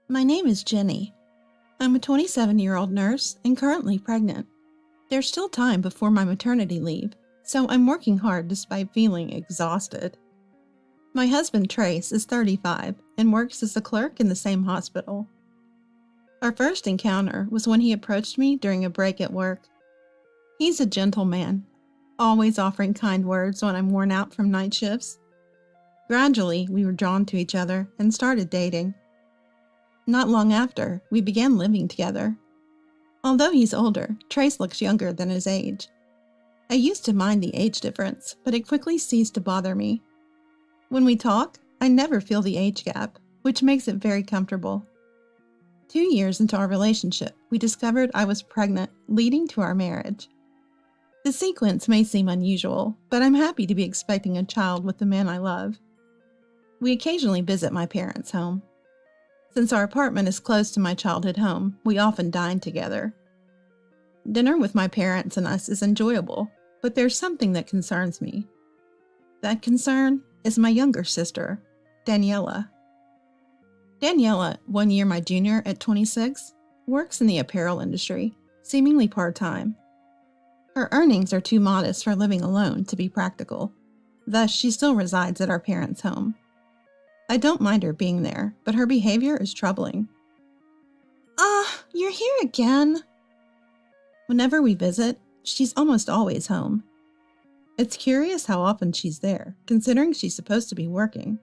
My name is Jenny. I'm a 27-year-old nurse and currently pregnant. There's still time before my maternity leave, so I'm working hard despite feeling exhausted. My husband, Trace, is 35 and works as a clerk in the same hospital. Our first encounter was when he approached me during a break at work. He's a gentleman, always offering kind words when I'm worn out from night shifts. Gradually, we were drawn to each other and started dating. Not long after, we began living together. Although he's older, Trace looks younger than his age. I used to mind the age difference, but it quickly ceased to bother me. When we talk, I never feel the age gap, which makes it very comfortable. 2 years into our relationship, we discovered I was pregnant, leading to our marriage. The sequence may seem unusual, but I'm happy to be expecting a child with the man I love. We occasionally visit my parents' home. Since our apartment is close to my childhood home, we often dine together. Dinner with my parents and us is enjoyable, but there's something that concerns me. That concern is my younger sister, Daniela. Daniela, 1 year my junior at 26, works in the apparel industry, seemingly part-time. Her earnings are too modest for living alone to be practical, thus she still resides at our parents' home. I don't mind her being there, but her behavior is troubling. You're here again. Whenever we visit, she's almost always home. It's curious how often she's there, considering she's supposed to be working.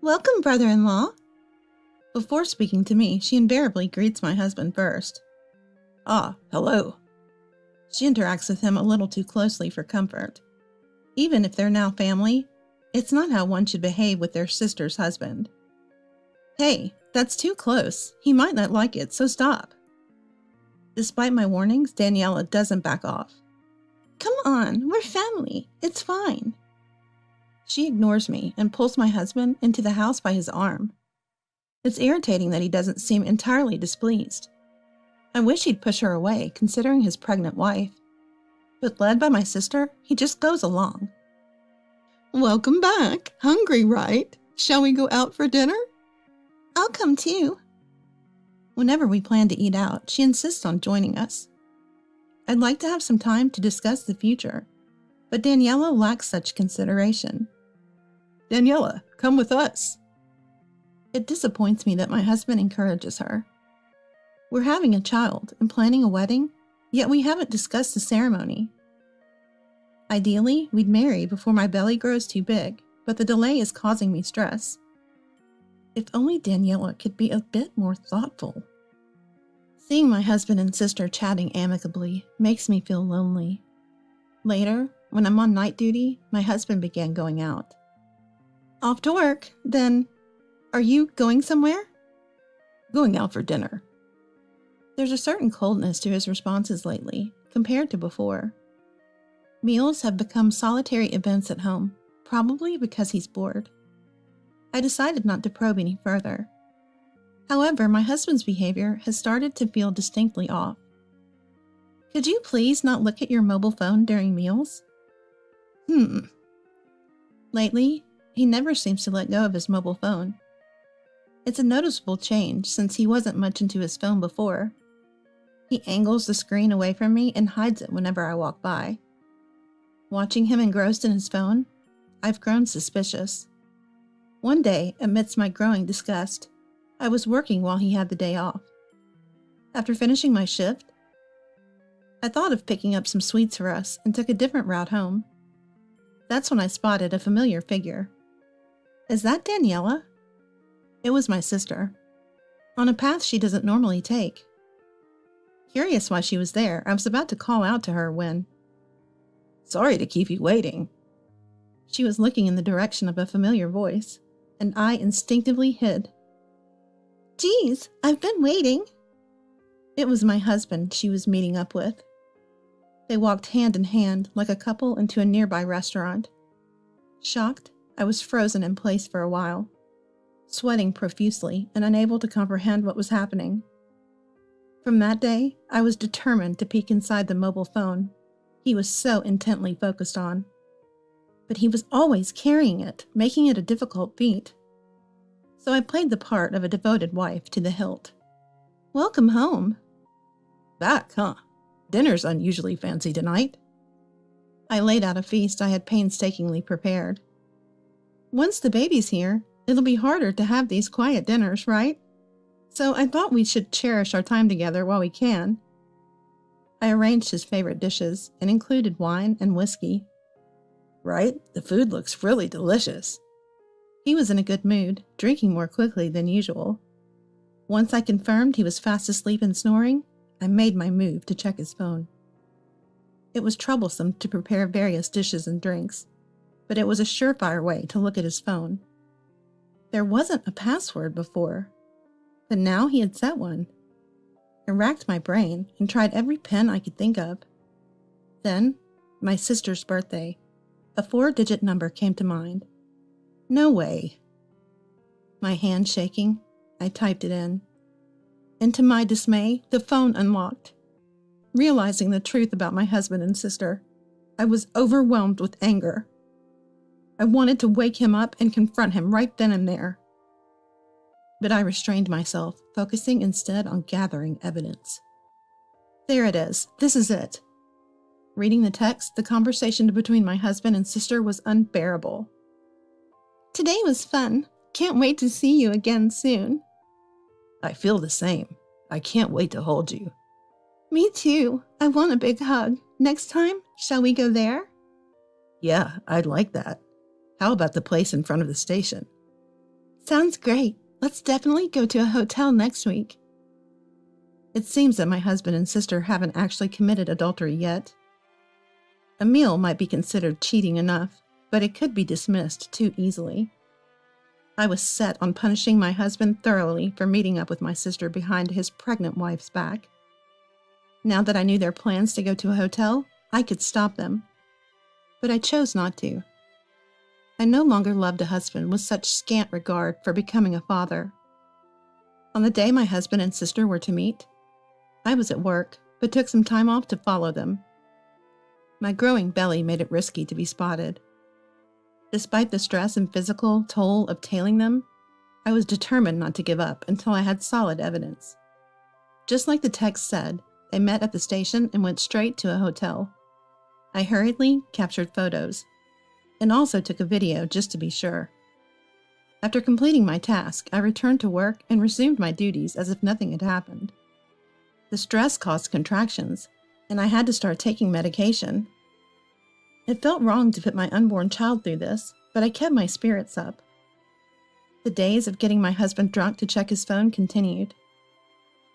Welcome, brother-in-law. Before speaking to me, she invariably greets my husband first. Hello. She interacts with him a little too closely for comfort. Even if they're now family, it's not how one should behave with their sister's husband. Hey, that's too close. He might not like it, so stop. Despite my warnings, Daniela doesn't back off. Come on, we're family. It's fine. She ignores me and pulls my husband into the house by his arm. It's irritating that he doesn't seem entirely displeased. I wish he'd push her away, considering his pregnant wife. But led by my sister, he just goes along. Welcome back. Hungry, right? Shall we go out for dinner? I'll come too. Whenever we plan to eat out, she insists on joining us. I'd like to have some time to discuss the future, but Daniela lacks such consideration. Daniela, come with us. It disappoints me that my husband encourages her. We're having a child and planning a wedding, yet we haven't discussed the ceremony. Ideally, we'd marry before my belly grows too big, but the delay is causing me stress. If only Daniela could be a bit more thoughtful. Seeing my husband and sister chatting amicably makes me feel lonely. Later, when I'm on night duty, my husband began going out. Off to work, then. Are you going somewhere? Going out for dinner. There's a certain coldness to his responses lately, compared to before. Meals have become solitary events at home, probably because he's bored. I decided not to probe any further. However, my husband's behavior has started to feel distinctly off. Could you please not look at your mobile phone during meals? Lately, he never seems to let go of his mobile phone. It's a noticeable change since he wasn't much into his phone before. He angles the screen away from me and hides it whenever I walk by. Watching him engrossed in his phone, I've grown suspicious. One day, amidst my growing disgust, I was working while he had the day off. After finishing my shift, I thought of picking up some sweets for us and took a different route home. That's when I spotted a familiar figure. Is that Daniela? It was my sister, on a path she doesn't normally take. Curious why she was there, I was about to call out to her when... Sorry to keep you waiting. She was looking in the direction of a familiar voice, and I instinctively hid. Geez, I've been waiting. It was my husband she was meeting up with. They walked hand in hand like a couple into a nearby restaurant. Shocked, I was frozen in place for a while, sweating profusely and unable to comprehend what was happening. From that day, I was determined to peek inside the mobile phone he was so intently focused on. But he was always carrying it, making it a difficult feat. so I played the part of a devoted wife to the hilt. "Welcome home." "Back, huh? Dinner's unusually fancy tonight." I laid out a feast I had painstakingly prepared. "Once the baby's here, it'll be harder to have these quiet dinners, right? So I thought we should cherish our time together while we can." I arranged his favorite dishes and included wine and whiskey. "Right? The food looks really delicious." He was in a good mood, drinking more quickly than usual. Once I confirmed he was fast asleep and snoring, I made my move to check his phone. It was troublesome to prepare various dishes and drinks, but it was a surefire way to look at his phone. There wasn't a password before, but now he had set one. I racked my brain and tried every pen I could think of. Then, my sister's birthday. A 4-digit number came to mind. No way. My hand shaking, I typed it in. And to my dismay, the phone unlocked. Realizing the truth about my husband and sister, I was overwhelmed with anger. I wanted to wake him up and confront him right then and there. But I restrained myself, focusing instead on gathering evidence. There it is. This is it. Reading the text, the conversation between my husband and sister was unbearable. "Today was fun. Can't wait to see you again soon." "I feel the same. I can't wait to hold you." "Me too. I want a big hug. Next time, shall we go there?" "Yeah, I'd like that. How about the place in front of the station?" "Sounds great. Let's definitely go to a hotel next week." It seems that my husband and sister haven't actually committed adultery yet. A meal might be considered cheating enough, but it could be dismissed too easily. I was set on punishing my husband thoroughly for meeting up with my sister behind his pregnant wife's back. Now that I knew their plans to go to a hotel, I could stop them. But I chose not to. I no longer loved a husband with such scant regard for becoming a father. On the day my husband and sister were to meet, I was at work, but took some time off to follow them. My growing belly made it risky to be spotted. Despite the stress and physical toll of tailing them, I was determined not to give up until I had solid evidence. Just like the text said, they met at the station and went straight to a hotel. I hurriedly captured photos, and also took a video just to be sure. After completing my task, I returned to work and resumed my duties as if nothing had happened. The stress caused contractions, and I had to start taking medication. It felt wrong to put my unborn child through this, but I kept my spirits up. The days of getting my husband drunk to check his phone continued.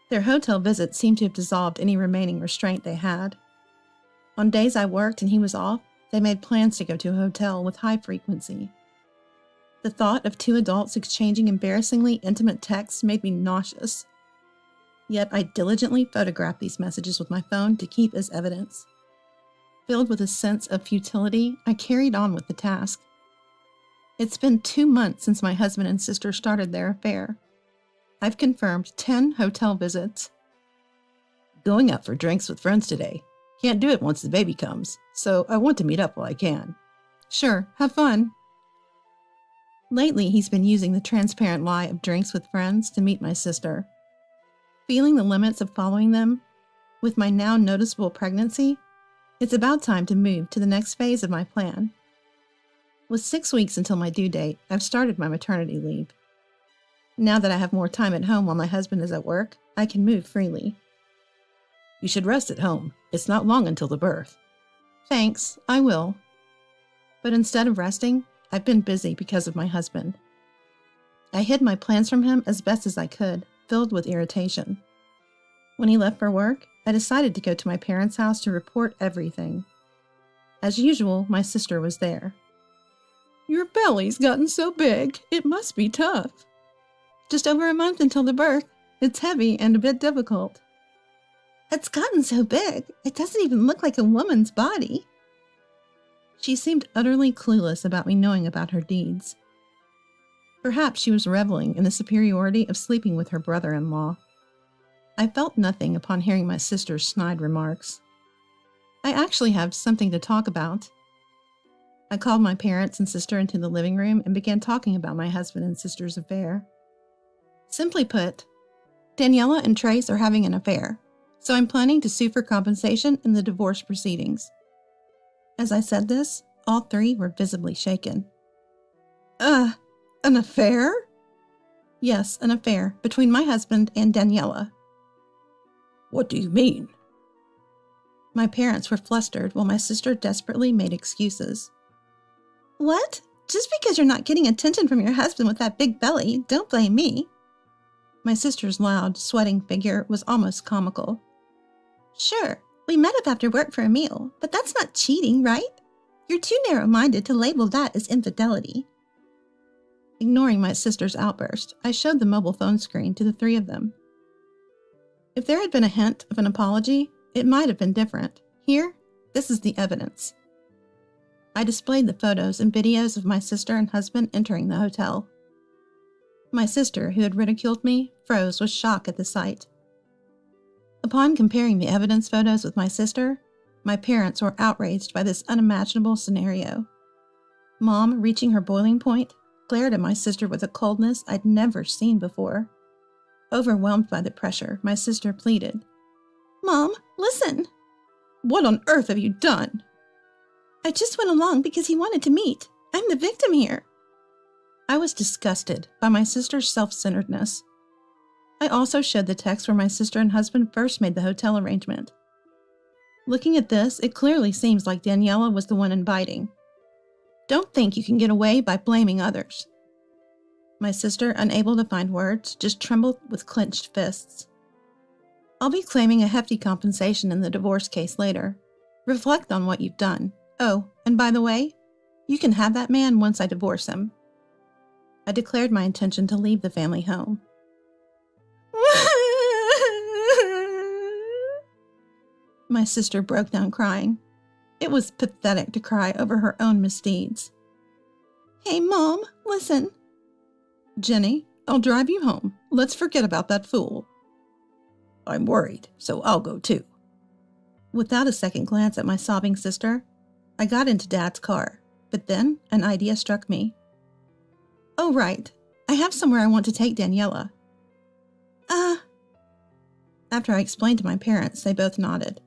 Their hotel visit seemed to have dissolved any remaining restraint they had. On days I worked and he was off, they made plans to go to a hotel with high frequency. The thought of two adults exchanging embarrassingly intimate texts made me nauseous. Yet I diligently photographed these messages with my phone to keep as evidence. Filled with a sense of futility, I carried on with the task. It's been 2 months since my husband and sister started their affair. I've confirmed 10 hotel visits. "Going out for drinks with friends today. Can't do it once the baby comes, so I want to meet up while I can." "Sure, have fun." Lately, he's been using the transparent lie of drinks with friends to meet my sister. Feeling the limits of following them, with my now noticeable pregnancy, it's about time to move to the next phase of my plan. With 6 weeks until my due date, I've started my maternity leave. Now that I have more time at home while my husband is at work, I can move freely. "You should rest at home. It's not long until the birth." "Thanks, I will." But instead of resting, I've been busy because of my husband. I hid my plans from him as best as I could, filled with irritation. When he left for work, I decided to go to my parents' house to report everything. As usual, my sister was there. "Your belly's gotten so big, it must be tough." "Just over a month until the birth. It's heavy and a bit difficult." "It's gotten so big, it doesn't even look like a woman's body." She seemed utterly clueless about me knowing about her deeds. Perhaps she was reveling in the superiority of sleeping with her brother-in-law. I felt nothing upon hearing my sister's snide remarks. I actually have something to talk about. I called my parents and sister into the living room and began talking about my husband and sister's affair. Simply put, Daniela and Trace are having an affair, so I'm planning to sue for compensation in the divorce proceedings. As I said this, all three were visibly shaken. An affair? Yes, an affair between my husband and Daniela. What do you mean? My parents were flustered while my sister desperately made excuses. What? Just because you're not getting attention from your husband with that big belly, don't blame me. My sister's loud, sweating figure was almost comical. Sure, we met up after work for a meal, but that's not cheating, right? You're too narrow-minded to label that as infidelity. Ignoring my sister's outburst, I showed the mobile phone screen to the three of them. If there had been a hint of an apology, it might have been different. Here, this is the evidence. I displayed the photos and videos of my sister and husband entering the hotel. My sister, who had ridiculed me, froze with shock at the sight. Upon comparing the evidence photos with my sister, my parents were outraged by this unimaginable scenario. Mom, reaching her boiling point, glared at my sister with a coldness I'd never seen before. Overwhelmed by the pressure, my sister pleaded, Mom, listen! What on earth have you done? I just went along because he wanted to meet. I'm the victim here. I was disgusted by my sister's self-centeredness. I also showed the text where my sister and husband first made the hotel arrangement. Looking at this, it clearly seems like Daniela was the one inviting. Don't think you can get away by blaming others. My sister, unable to find words, just trembled with clenched fists. I'll be claiming a hefty compensation in the divorce case later. Reflect on what you've done. Oh, and by the way, you can have that man once I divorce him. I declared my intention to leave the family home. My sister broke down crying. It was pathetic to cry over her own misdeeds. Hey, Mom, listen. Jenny, I'll drive you home. Let's forget about that fool. I'm worried, so I'll go too. Without a second glance at my sobbing sister, I got into Dad's car, but then an idea struck me. Oh, right. I have somewhere I want to take Daniela. After I explained to my parents, they both nodded.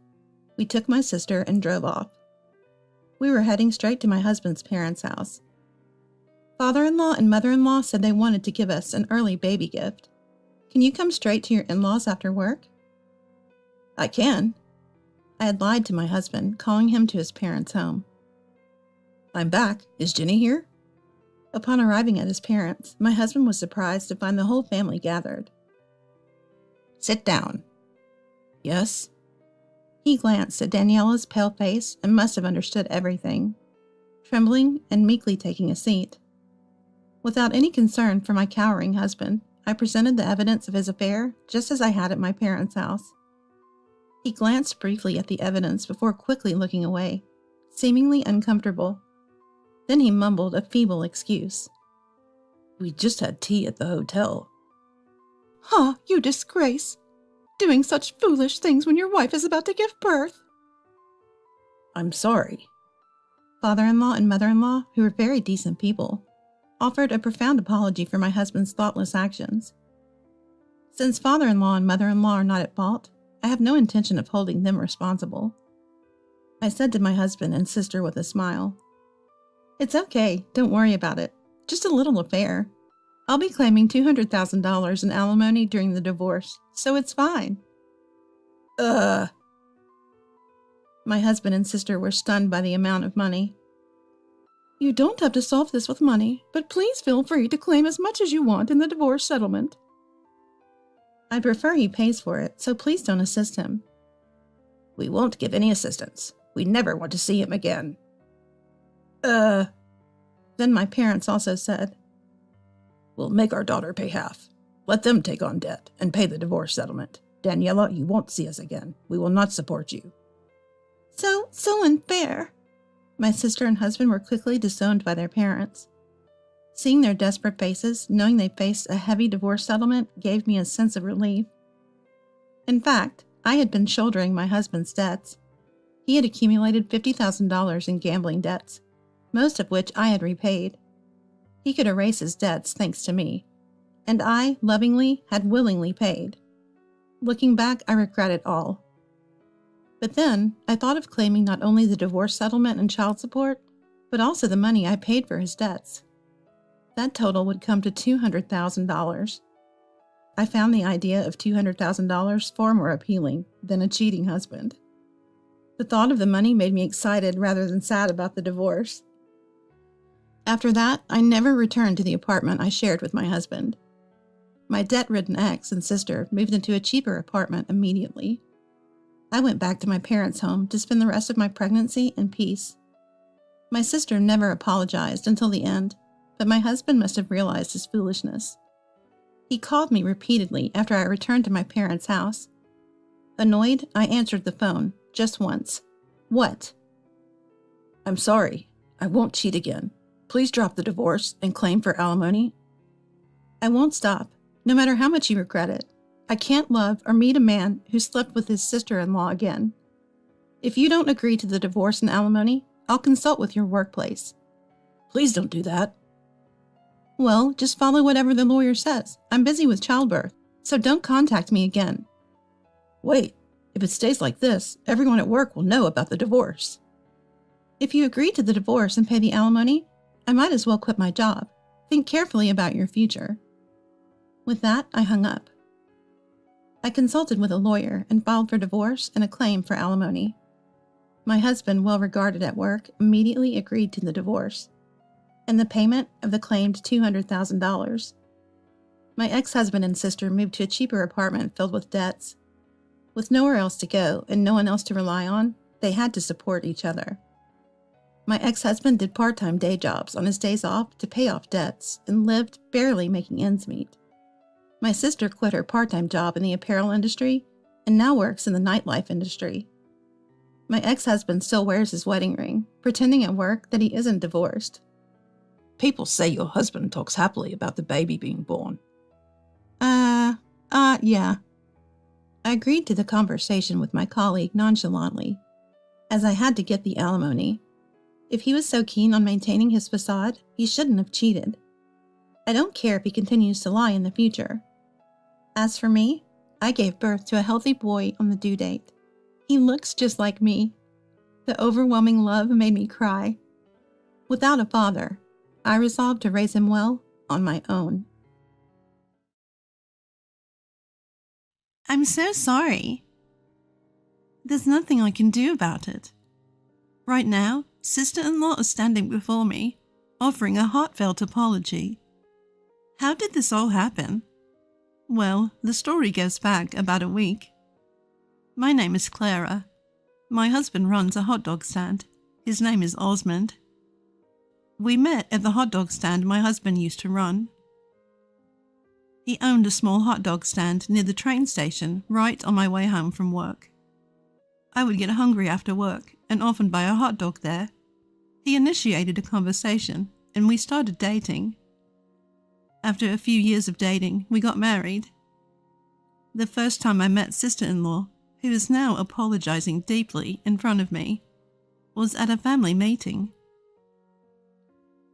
We took my sister and drove off. We were heading straight to my husband's parents' house. Father-in-law and mother-in-law said they wanted to give us an early baby gift. Can you come straight to your in-laws after work? I can. I had lied to my husband, calling him to his parents' home. I'm back. Is Jenny here? Upon arriving at his parents', my husband was surprised to find the whole family gathered. Sit down. Yes? He glanced at Daniela's pale face and must have understood everything, trembling and meekly taking a seat. Without any concern for my cowering husband, I presented the evidence of his affair just as I had at my parents' house. He glanced briefly at the evidence before quickly looking away, seemingly uncomfortable. Then he mumbled a feeble excuse. We just had tea at the hotel. Ah, you disgrace! Doing such foolish things when your wife is about to give birth. I'm sorry. Father-in-law and mother-in-law, who were very decent people, offered a profound apology for my husband's thoughtless actions. Since father-in-law and mother-in-law are not at fault, I have no intention of holding them responsible. I said to my husband and sister with a smile, It's okay, don't worry about it. Just a little affair. I'll be claiming $200,000 in alimony during the divorce, so it's fine. My husband and sister were stunned by the amount of money. You don't have to solve this with money, but please feel free to claim as much as you want in the divorce settlement. I'd prefer he pays for it, so please don't assist him. We won't give any assistance. We never want to see him again. Then my parents also said, We'll make our daughter pay half. Let them take on debt and pay the divorce settlement. Daniela, you won't see us again. We will not support you. So unfair. My sister and husband were quickly disowned by their parents. Seeing their desperate faces, knowing they faced a heavy divorce settlement, gave me a sense of relief. In fact, I had been shouldering my husband's debts. He had accumulated $50,000 in gambling debts, most of which I had repaid. He could erase his debts thanks to me. and I, lovingly, had willingly paid. Looking back, I regret it all. But then, I thought of claiming not only the divorce settlement and child support, but also the money I paid for his debts. That total would come to $200,000. I found the idea of $200,000 far more appealing than a cheating husband. The thought of the money made me excited rather than sad about the divorce. After that, I never returned to the apartment I shared with my husband. My debt-ridden ex and sister moved into a cheaper apartment immediately. I went back to my parents' home to spend the rest of my pregnancy in peace. My sister never apologized until the end, but my husband must have realized his foolishness. He called me repeatedly after I returned to my parents' house. Annoyed, I answered the phone, just once. What? I'm sorry. I won't cheat again. Please drop the divorce and claim for alimony. I won't stop, no matter how much you regret it. I can't love or meet a man who slept with his sister-in-law again. If you don't agree to the divorce and alimony, I'll consult with your workplace. Please don't do that. Well, just follow whatever the lawyer says. I'm busy with childbirth, so don't contact me again. Wait, if it stays like this, everyone at work will know about the divorce. If you agree to the divorce and pay the alimony, I might as well quit my job. Think carefully about your future. With that, I hung up. I consulted with a lawyer and filed for divorce and a claim for alimony. My husband, well regarded at work, immediately agreed to the divorce and the payment of the claimed $200,000. My ex-husband and sister moved to a cheaper apartment filled with debts. With nowhere else to go and no one else to rely on, they had to support each other. My ex-husband did part-time day jobs on his days off to pay off debts and lived barely making ends meet. My sister quit her part-time job in the apparel industry and now works in the nightlife industry. My ex-husband still wears his wedding ring, pretending at work that he isn't divorced. People say your husband talks happily about the baby being born. Yeah. I agreed to the conversation with my colleague nonchalantly, as I had to get the alimony. If he was so keen on maintaining his facade, he shouldn't have cheated. I don't care if he continues to lie in the future. As for me, I gave birth to a healthy boy on the due date. He looks just like me. The overwhelming love made me cry. Without a father, I resolved to raise him well on my own. I'm so sorry. There's nothing I can do about it. Right now, sister-in-law is standing before me, offering a heartfelt apology. How did this all happen? Well, the story goes back about a week. My name is Clara. My husband runs a hot dog stand. His name is Osmond. We met at the hot dog stand my husband used to run. He owned a small hot dog stand near the train station right on my way home from work. I would get hungry after work and often buy a hot dog there. He initiated a conversation and we started dating. After a few years of dating, we got married. The first time I met sister-in-law, who is now apologizing deeply in front of me, was at a family meeting.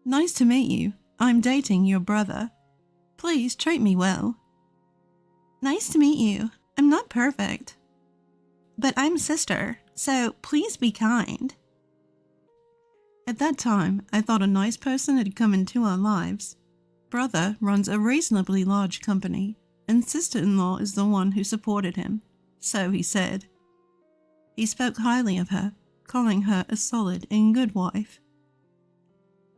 Nice to meet you. I'm dating your brother. Please treat me well. Nice to meet you. I'm not perfect. But I'm sister, so please be kind. At that time, I thought a nice person had come into our lives. Brother runs a reasonably large company, and sister-in-law is the one who supported him, so he said. He spoke highly of her, calling her a solid and good wife.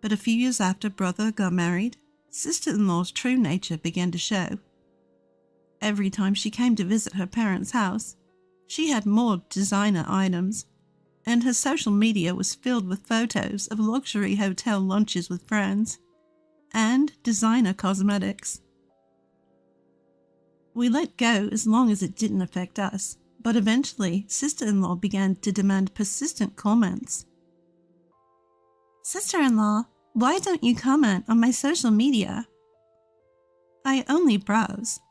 But a few years after brother got married, sister-in-law's true nature began to show. Every time she came to visit her parents' house, she had more designer items, and her social media was filled with photos of luxury hotel lunches with friends and designer cosmetics. We let go as long as it didn't affect us, but eventually sister-in-law began to demand persistent comments. Sister-in-law, why don't you comment on my social media? I only browse.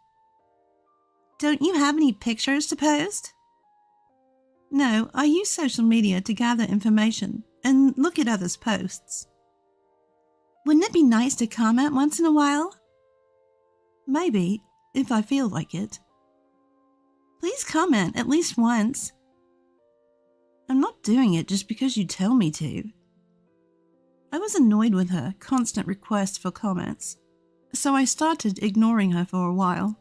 Don't you have any pictures to post? No, I use social media to gather information and look at others' posts. Wouldn't it be nice to comment once in a while? Maybe, if I feel like it. Please comment at least once. I'm not doing it just because you tell me to. I was annoyed with her constant requests for comments, so I started ignoring her for a while.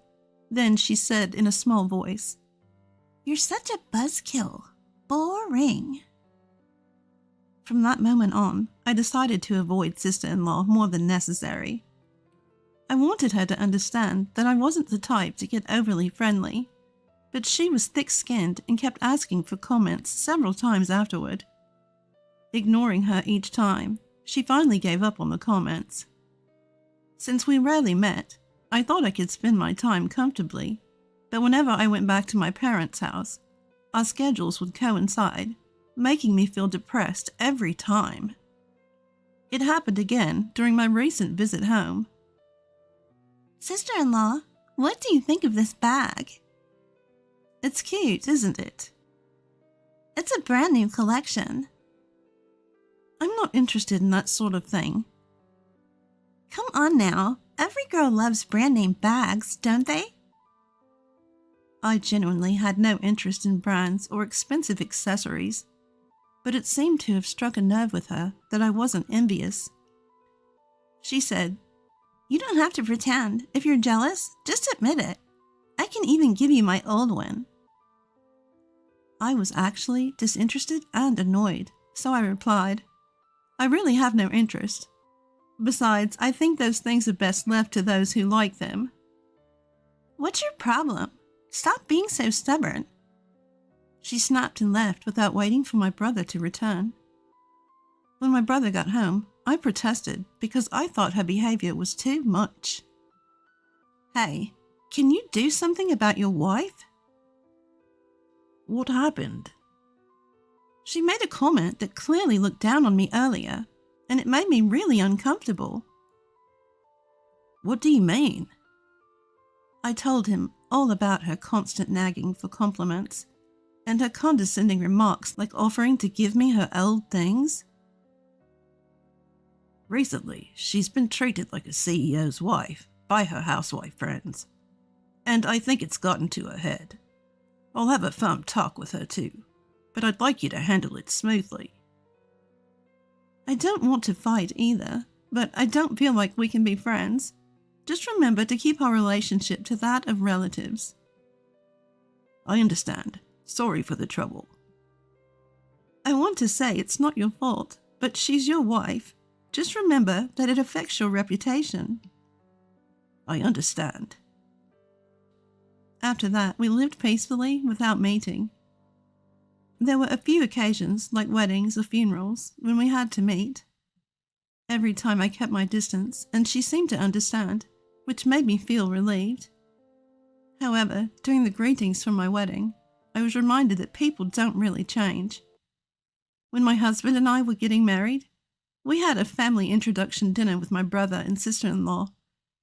Then she said in a small voice, "You're such a buzzkill. Boring." From that moment on, I decided to avoid sister-in-law more than necessary. I wanted her to understand that I wasn't the type to get overly friendly, but she was thick-skinned and kept asking for comments several times afterward. Ignoring her each time, she finally gave up on the comments. Since we rarely met, I thought I could spend my time comfortably, but whenever I went back to my parents' house, our schedules would coincide, making me feel depressed every time. It happened again during my recent visit home. "Sister-in-law, what do you think of this bag?" "It's cute, isn't it?" "It's a brand new collection." "I'm not interested in that sort of thing." "Come on now, every girl loves brand name bags, don't they?" I genuinely had no interest in brands or expensive accessories, but it seemed to have struck a nerve with her that I wasn't envious. She said, "You don't have to pretend. If you're jealous, just admit it. I can even give you my old one." I was actually disinterested and annoyed, so I replied, "I really have no interest. Besides, I think those things are best left to those who like them." "What's your problem? Stop being so stubborn." She snapped and left without waiting for my brother to return. When my brother got home, I protested because I thought her behavior was too much. "Hey, can you do something about your wife?" What happened? "She made a comment that clearly looked down on me earlier, and it made me really uncomfortable." What do you mean? I told him all about her constant nagging for compliments, and her condescending remarks like offering to give me her old things. Recently, she's been treated like a CEO's wife by her housewife friends, and I think it's gotten to her head. I'll have a firm talk with her too, but I'd like you to handle it smoothly. I don't want to fight either, but I don't feel like we can be friends. Just remember to keep our relationship to that of relatives. I understand. Sorry for the trouble. I want to say it's not your fault, but she's your wife. Just remember that it affects your reputation. I understand. After that, we lived peacefully without meeting. There were a few occasions, like weddings or funerals, when we had to meet. Every time I kept my distance, and she seemed to understand, which made me feel relieved. However, during the greetings from my wedding, I was reminded that people don't really change. When my husband and I were getting married, we had a family introduction dinner with my brother and sister-in-law,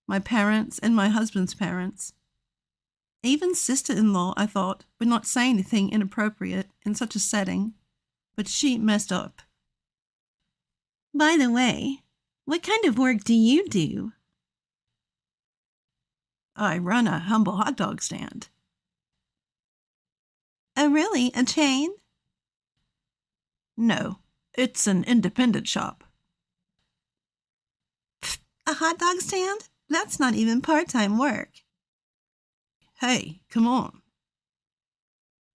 my parents and my husband's parents. Even sister-in-law, I thought, would not say anything inappropriate in such a setting, but she messed up. "By the way, what kind of work do you do?" I run a humble hot dog stand. "Oh, really? A chain?" No, it's an independent shop. A hot dog stand? That's not even part-time work. Hey, come on.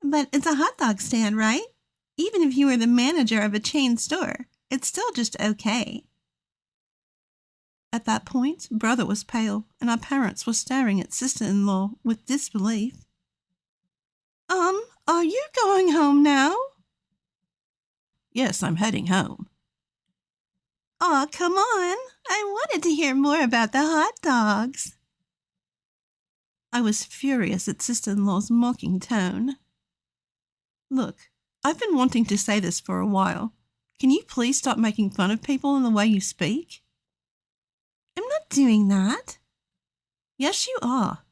But it's a hot dog stand, right? Even if you were the manager of a chain store, it's still just okay. At that point, brother was pale, and our parents were staring at sister-in-law with disbelief. Are you going home now?" Yes, I'm heading home. Aw, come on. I wanted to hear more about the hot dogs. I was furious at sister-in-law's mocking tone. "Look, I've been wanting to say this for a while. Can you please stop making fun of people in the way you speak?" "I'm not doing that." "Yes, you are."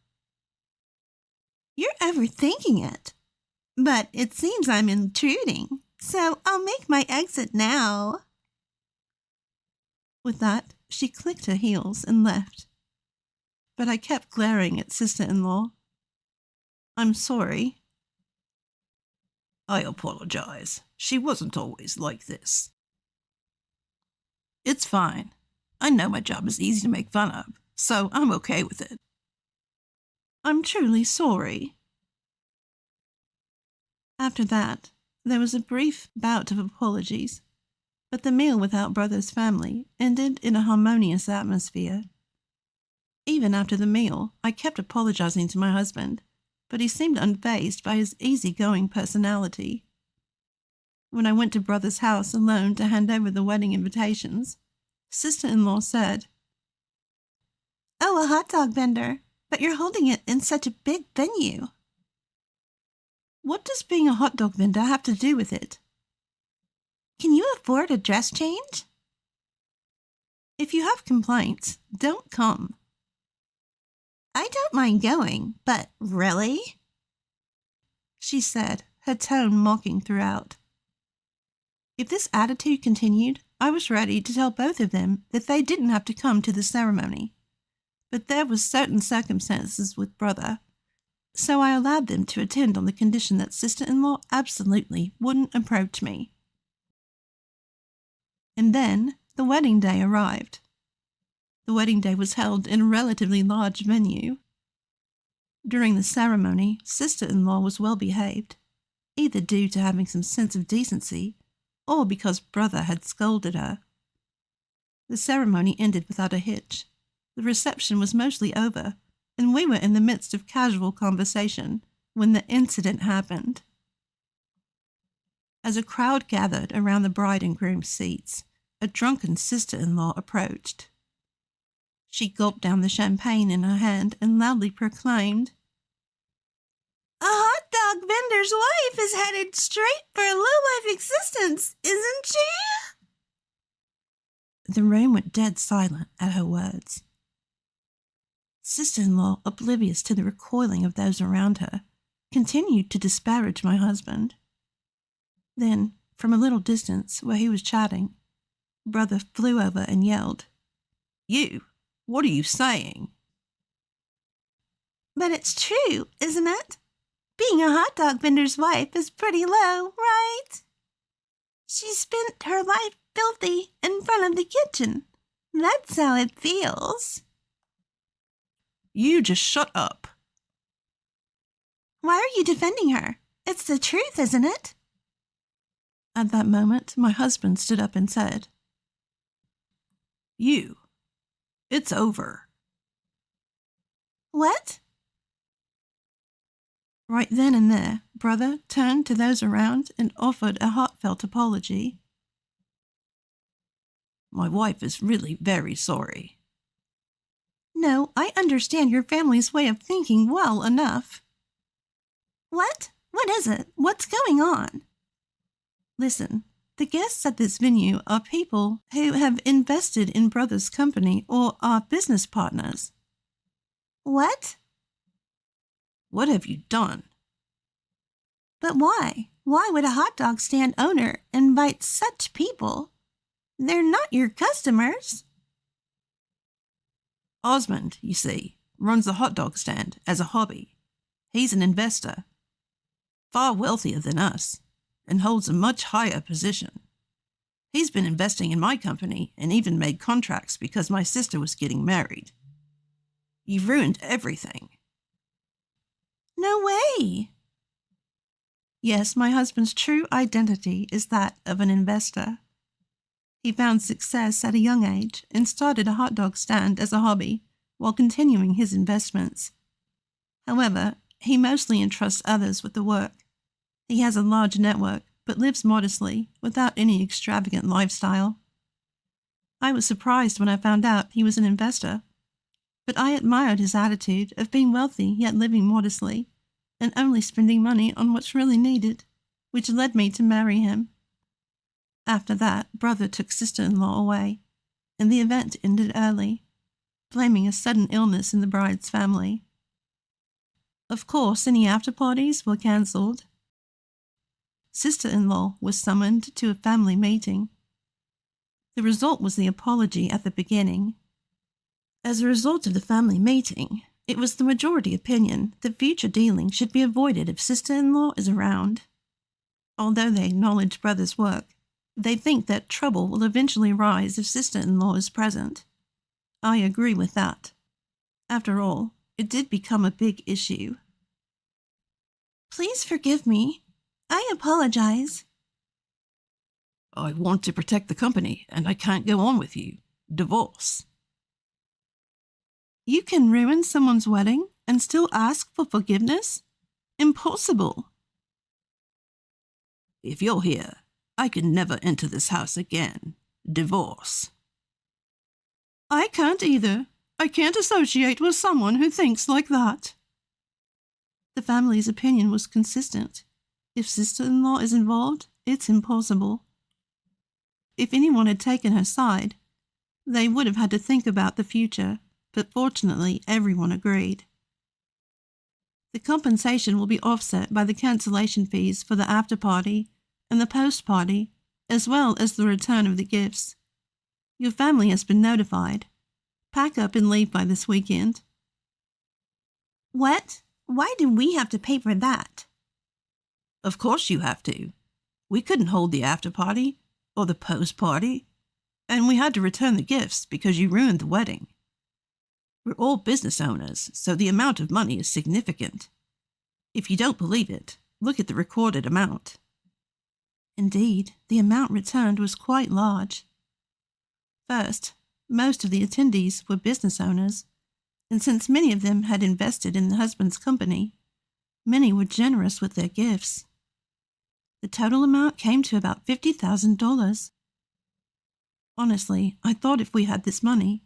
"You're overthinking it. But it seems I'm intruding, so I'll make my exit now." With that, she clicked her heels and left. but I kept glaring at sister-in-law. I'm sorry. I apologize. She wasn't always like this. It's fine. I know my job is easy to make fun of, so I'm okay with it. I'm truly sorry. After that, there was a brief bout of apologies, but the meal without Brother's family ended in a harmonious atmosphere. Even after the meal, I kept apologizing to my husband, but he seemed unfazed by his easygoing personality. When I went to Brother's house alone to hand over the wedding invitations, sister-in-law said, "Oh, a hot dog vendor, but you're holding it in such a big venue." What does being a hot dog vendor have to do with it? Can you afford a dress change? If you have complaints, don't come. I don't mind going, but really? She said, her tone mocking throughout. If this attitude continued, I was ready to tell both of them that they didn't have to come to the ceremony. But there were certain circumstances with Brother, so I allowed them to attend on the condition that sister-in-law absolutely wouldn't approach me. And then the wedding day arrived. The wedding day was held in a relatively large venue. During the ceremony, sister-in-law was well behaved, either due to having some sense of decency or because Brother had scolded her. The ceremony ended without a hitch. The reception was mostly over, and we were in the midst of casual conversation when the incident happened. As a crowd gathered around the bride and groom's seats, a drunken sister-in-law approached. She gulped down the champagne in her hand and loudly proclaimed, "A hot dog vendor's wife is headed straight for a low-life existence, isn't she?" The room went dead silent at her words. Sister-in-law, oblivious to the recoiling of those around her, continued to disparage my husband. Then, from a little distance where he was chatting, Brother flew over and yelled, "You! What are you saying?" "But it's true, isn't it? Being a hot dog vendor's wife is pretty low, right? She spent her life filthy in front of the kitchen. That's how it feels." "You just shut up." "Why are you defending her? It's the truth, isn't it?" At that moment, my husband stood up and said, "It's over." "What?" Right then and there, Brother turned to those around and offered a heartfelt apology. "My wife is really very sorry." "No, I understand your family's way of thinking well enough." "What? What is it? What's going on?" "Listen, the guests at this venue are people who have invested in Brother's company or are business partners." "What?" "What have you done?" "But why? Why would a hot dog stand owner invite such people? They're not your customers." Osmond, you see, runs the hot dog stand as a hobby. He's an investor, far wealthier than us, and holds a much higher position. He's been investing in my company and even made contracts because my sister was getting married. You've ruined everything." "No way." Yes, my husband's true identity is that of an investor. He found success at a young age and started a hot dog stand as a hobby while continuing his investments. However, he mostly entrusts others with the work. He has a large network but lives modestly without any extravagant lifestyle. I was surprised when I found out he was an investor, but I admired his attitude of being wealthy yet living modestly and only spending money on what's really needed, which led me to marry him. After that, Brother took sister-in-law away, and the event ended early, blaming a sudden illness in the bride's family. Of course, any after-parties were cancelled. Sister-in-law was summoned to a family meeting. The result was the apology at the beginning. As a result of the family meeting, it was the majority opinion that future dealing should be avoided if sister-in-law is around. Although they acknowledge brother's work, they think that trouble will eventually rise if sister-in-law is present. I agree with that. After all, it did become a big issue. Please forgive me. I apologize. I want to protect the company, and I can't go on with you. Divorce. You can ruin someone's wedding and still ask for forgiveness? Impossible. If you're here, I can never enter this house again. Divorce. I can't either. I can't associate with someone who thinks like that. The family's opinion was consistent. If sister-in-law is involved, it's impossible. If anyone had taken her side, they would have had to think about the future, but fortunately everyone agreed. The compensation will be offset by the cancellation fees for the after-party and the post-party, as well as the return of the gifts. Your family has been notified. Pack up and leave by this weekend. What? Why do we have to pay for that? Of course you have to. We couldn't hold the after-party or the post-party, and we had to return the gifts because you ruined the wedding. We're all business owners, so the amount of money is significant. If you don't believe it, look at the recorded amount. Indeed, the amount returned was quite large. First, most of the attendees were business owners, and since many of them had invested in the husband's company, many were generous with their gifts. The total amount came to about $50,000. Honestly, I thought if we had this money,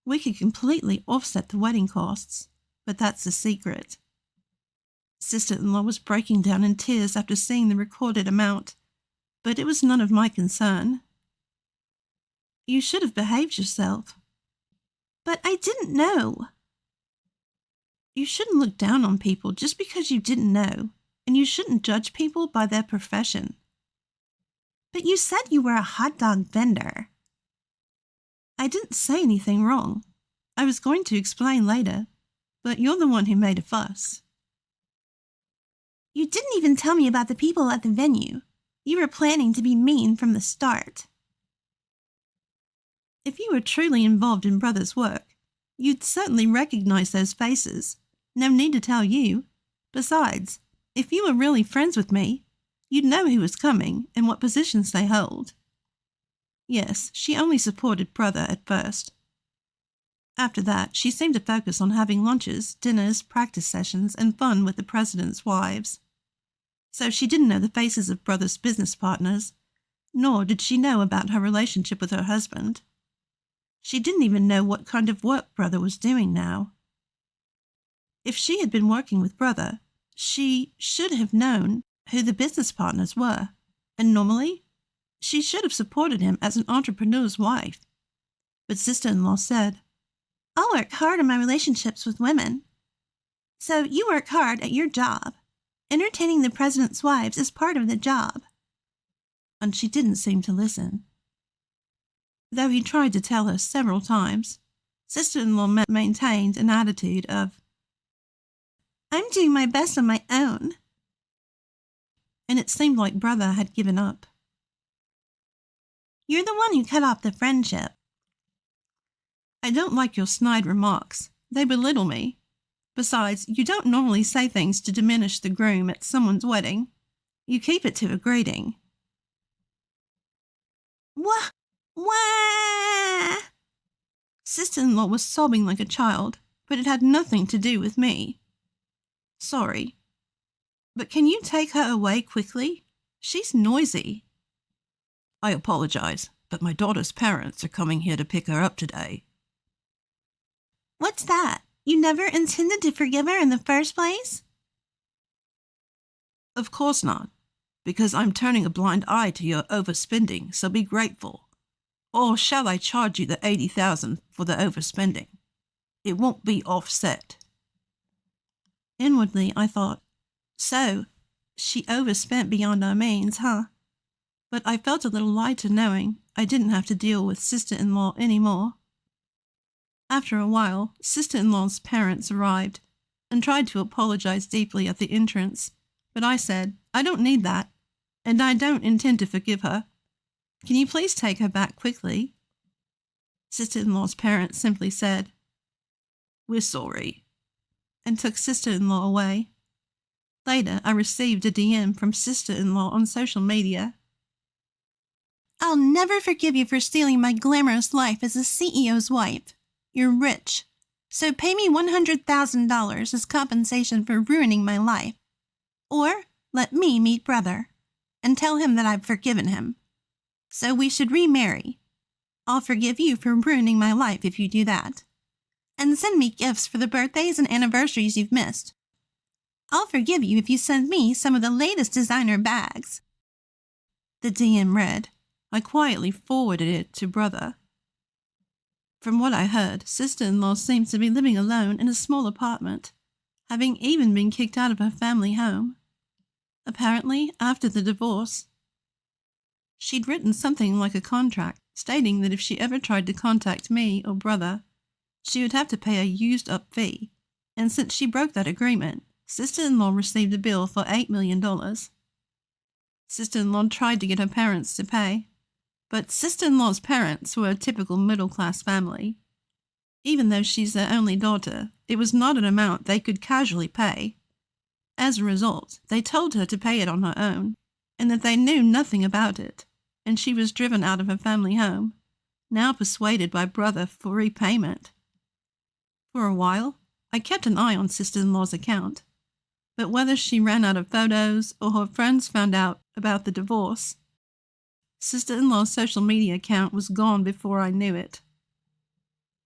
we could completely offset the wedding costs, but that's the secret. Sister-in-law was breaking down in tears after seeing the recorded amount, but it was none of my concern. You should have behaved yourself. But I didn't know. You shouldn't look down on people just because you didn't know, and you shouldn't judge people by their profession. But you said you were a hot dog vendor. I didn't say anything wrong. I was going to explain later, but you're the one who made a fuss. You didn't even tell me about the people at the venue. You were planning to be mean from the start. If you were truly involved in Brother's work, you'd certainly recognize those faces. No need to tell you. Besides, if you were really friends with me, you'd know who was coming and what positions they hold. Yes, she only supported Brother at first. After that, she seemed to focus on having lunches, dinners, practice sessions, and fun with the president's wives. So she didn't know the faces of Brother's business partners, nor did she know about her relationship with her husband. She didn't even know what kind of work Brother was doing now. If she had been working with Brother, she should have known who the business partners were, and normally, she should have supported him as an entrepreneur's wife. But sister-in-law said, I'll work hard on my relationships with women. So you work hard at your job. Entertaining the president's wives is part of the job. And she didn't seem to listen. Though he tried to tell her several times, sister-in-law maintained an attitude of, I'm doing my best on my own. And it seemed like Brother had given up. You're the one who cut off the friendship. I don't like your snide remarks. They belittle me. Besides, you don't normally say things to diminish the groom at someone's wedding. You keep it to a greeting. Wah! Wah! Sister-in-law was sobbing like a child, but it had nothing to do with me. Sorry. But can you take her away quickly? She's noisy. I apologize, but my daughter's parents are coming here to pick her up today. What's that? You never intended to forgive her in the first place? Of course not, because I'm turning a blind eye to your overspending, so be grateful. Or shall I charge you the $80,000 for the overspending? It won't be offset. Inwardly, I thought, so, she overspent beyond our means, huh? But I felt a little lighter knowing I didn't have to deal with sister-in-law anymore. After a while, sister-in-law's parents arrived and tried to apologize deeply at the entrance, but I said, I don't need that, and I don't intend to forgive her. Can you please take her back quickly? Sister-in-law's parents simply said, We're sorry, and took sister-in-law away. Later, I received a DM from sister-in-law on social media. I'll never forgive you for stealing my glamorous life as a CEO's wife. You're rich, so pay me $100,000 as compensation for ruining my life. Or let me meet brother and tell him that I've forgiven him. So we should remarry. I'll forgive you for ruining my life if you do that. And send me gifts for the birthdays and anniversaries you've missed. I'll forgive you if you send me some of the latest designer bags. The DM read. I quietly forwarded it to brother. From what I heard, sister-in-law seems to be living alone in a small apartment, having even been kicked out of her family home. Apparently, after the divorce, she'd written something like a contract stating that if she ever tried to contact me or brother, she would have to pay a used-up fee, and since she broke that agreement, sister-in-law received a bill for $8 million. Sister-in-law tried to get her parents to pay, but sister-in-law's parents were a typical middle-class family. Even though she's their only daughter, it was not an amount they could casually pay. As a result, they told her to pay it on her own, and that they knew nothing about it, and she was driven out of her family home, now persuaded by brother for repayment. For a while, I kept an eye on sister-in-law's account, but whether she ran out of photos or her friends found out about the divorce, sister-in-law's social media account was gone before I knew it.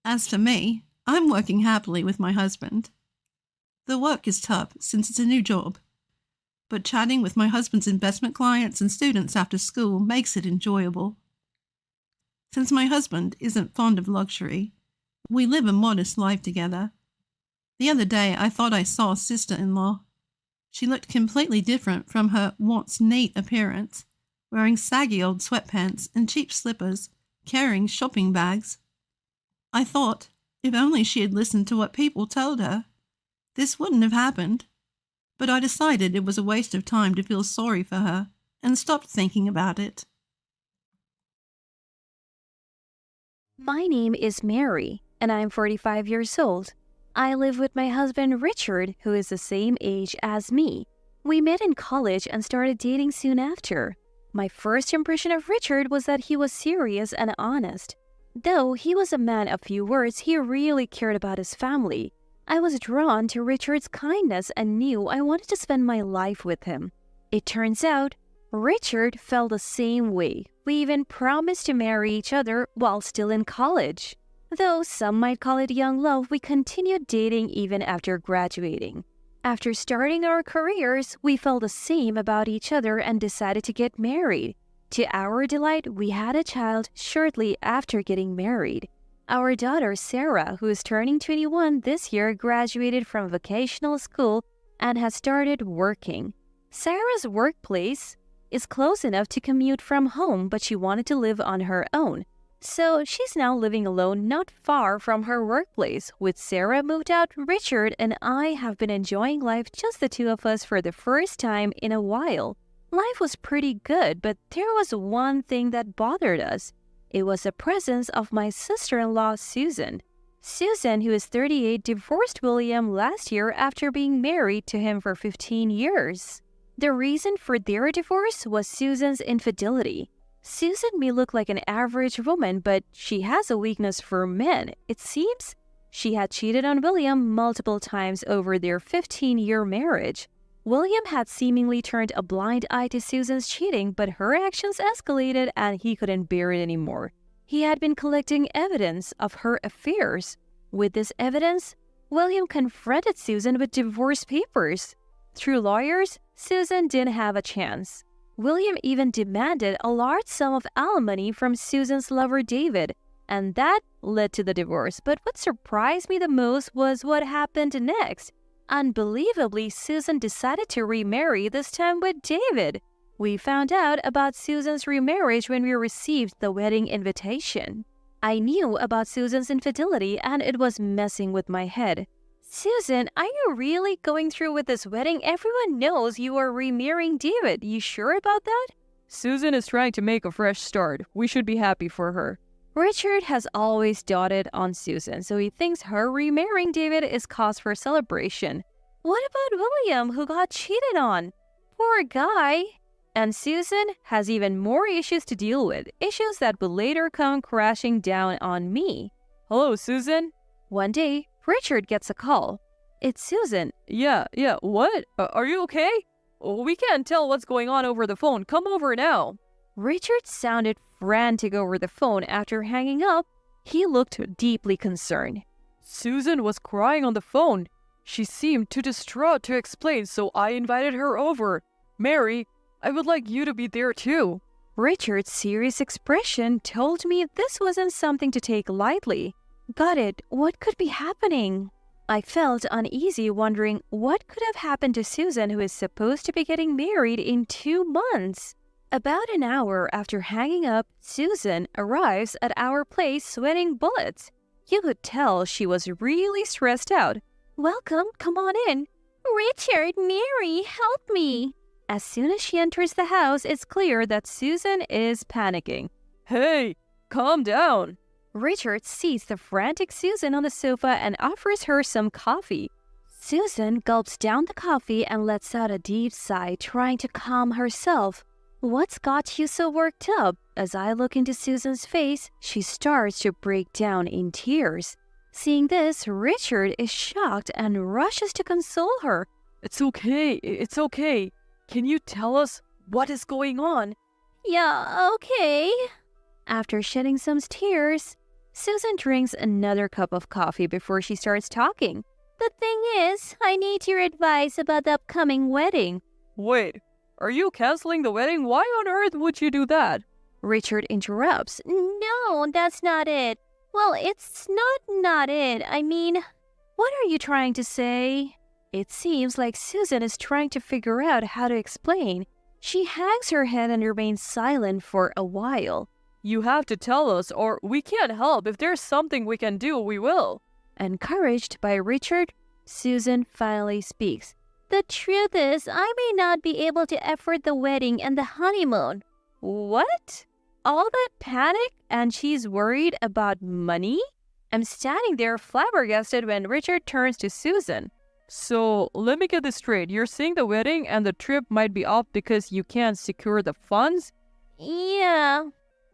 As for me, I'm working happily with my husband. The work is tough since it's a new job, but chatting with my husband's investment clients and students after school makes it enjoyable. Since my husband isn't fond of luxury, we live a modest life together. The other day I thought I saw sister-in-law. She looked completely different from her once neat appearance, wearing saggy old sweatpants and cheap slippers, carrying shopping bags. I thought, if only she had listened to what people told her, this wouldn't have happened. But I decided it was a waste of time to feel sorry for her, and stopped thinking about it. My name is Mary, and I'm 45 years old. I live with my husband Richard, who is the same age as me. We met in college and started dating soon after. My first impression of Richard was that he was serious and honest. Though he was a man of few words, he really cared about his family. I was drawn to Richard's kindness and knew I wanted to spend my life with him. It turns out, Richard felt the same way. We even promised to marry each other while still in college. Though some might call it young love, we continued dating even after graduating. After starting our careers, we felt the same about each other and decided to get married. To our delight, we had a child shortly after getting married. Our daughter Sarah, who is turning 21 this year, graduated from vocational school and has started working. Sarah's workplace is close enough to commute from home, but she wanted to live on her own. So she's now living alone not far from her workplace. With Sarah moved out, Richard and I have been enjoying life, just the two of us, for the first time in a while. Life was pretty good, but there was one thing that bothered us. It was the presence of my sister-in-law, Susan. Susan, who is 38, divorced William last year after being married to him for 15 years. The reason for their divorce was Susan's infidelity. Susan may look like an average woman, but she has a weakness for men. It seems she had cheated on William multiple times over their 15-year marriage. William had seemingly turned a blind eye to Susan's cheating, but her actions escalated and he couldn't bear it anymore. He had been collecting evidence of her affairs. With this evidence, William confronted Susan with divorce papers. Through lawyers, Susan didn't have a chance. William even demanded a large sum of alimony from Susan's lover David, and that led to the divorce. But what surprised me the most was what happened next. Unbelievably, Susan decided to remarry, this time with David. We found out about Susan's remarriage when we received the wedding invitation. I knew about Susan's infidelity and it was messing with my head. Susan, are you really going through with this wedding? Everyone knows you are remarrying David. You sure about that? Susan is trying to make a fresh start. We should be happy for her. Richard has always doted on Susan, so he thinks her remarrying David is cause for celebration. What about William, who got cheated on? Poor guy. And Susan has even more issues to deal with, issues that will later come crashing down on me. Hello, Susan? One day, Richard gets a call. It's Susan. Yeah, what? Are you okay? We can't tell what's going on over the phone. Come over now. Richard sounded frantic over the phone after hanging up. He looked deeply concerned. Susan was crying on the phone. She seemed too distraught to explain, so I invited her over. Mary, I would like you to be there too. Richard's serious expression told me this wasn't something to take lightly. Got it. What could be happening? I felt uneasy, wondering what could have happened to Susan, who is supposed to be getting married in 2 months. About an hour after hanging up, Susan arrives at our place sweating bullets. You could tell she was really stressed out. Welcome, come on in. Richard, Mary, help me. As soon as she enters the house, it's clear that Susan is panicking. Hey, calm down. Richard sees the frantic Susan on the sofa and offers her some coffee. Susan gulps down the coffee and lets out a deep sigh, trying to calm herself. What's got you so worked up? As I look into Susan's face, she starts to break down in tears. Seeing this, Richard is shocked and rushes to console her. It's okay. Can you tell us what is going on? Yeah, okay. After shedding some tears, Susan drinks another cup of coffee before she starts talking. The thing is, I need your advice about the upcoming wedding. Wait, are you canceling the wedding? Why on earth would you do that? Richard interrupts. No, that's not it. Well, it's not it. I mean, what are you trying to say? It seems like Susan is trying to figure out how to explain. She hangs her head and remains silent for a while. You have to tell us, or we can't help. If there's something we can do, we will. Encouraged by Richard, Susan finally speaks. The truth is, I may not be able to afford the wedding and the honeymoon. What? All that panic and she's worried about money? I'm standing there flabbergasted when Richard turns to Susan. So, let me get this straight. You're saying the wedding and the trip might be off because you can't secure the funds? Yeah.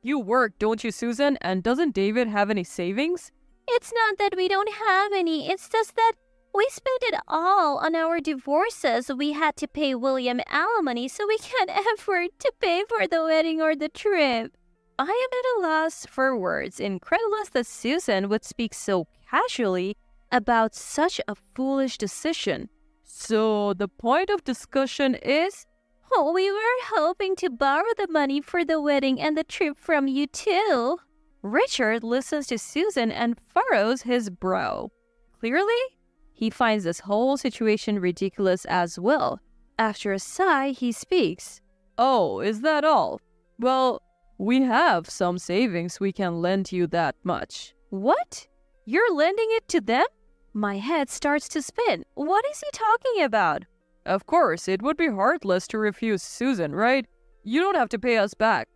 You work, don't you, Susan? And doesn't David have any savings? It's not that we don't have any. It's just that we spent it all on our divorces. We had to pay William alimony, so we can't afford to pay for the wedding or the trip. I am at a loss for words, incredulous that Susan would speak so casually about such a foolish decision. So, the point of discussion is? Oh, we were hoping to borrow the money for the wedding and the trip from you too. Richard listens to Susan and furrows his brow. Clearly, he finds this whole situation ridiculous as well. After a sigh, he speaks. Oh, is that all? Well, we have some savings. We can lend you that much. What? You're lending it to them? My head starts to spin. What is he talking about? Of course, it would be heartless to refuse Susan, right? You don't have to pay us back.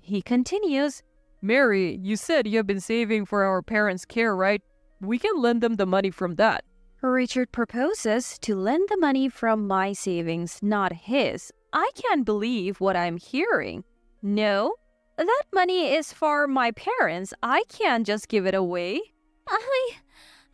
He continues. Mary, you said you have been saving for our parents' care, right? We can lend them the money from that. Richard proposes to lend the money from my savings, not his. I can't believe what I'm hearing. No, that money is for my parents. I can't just give it away.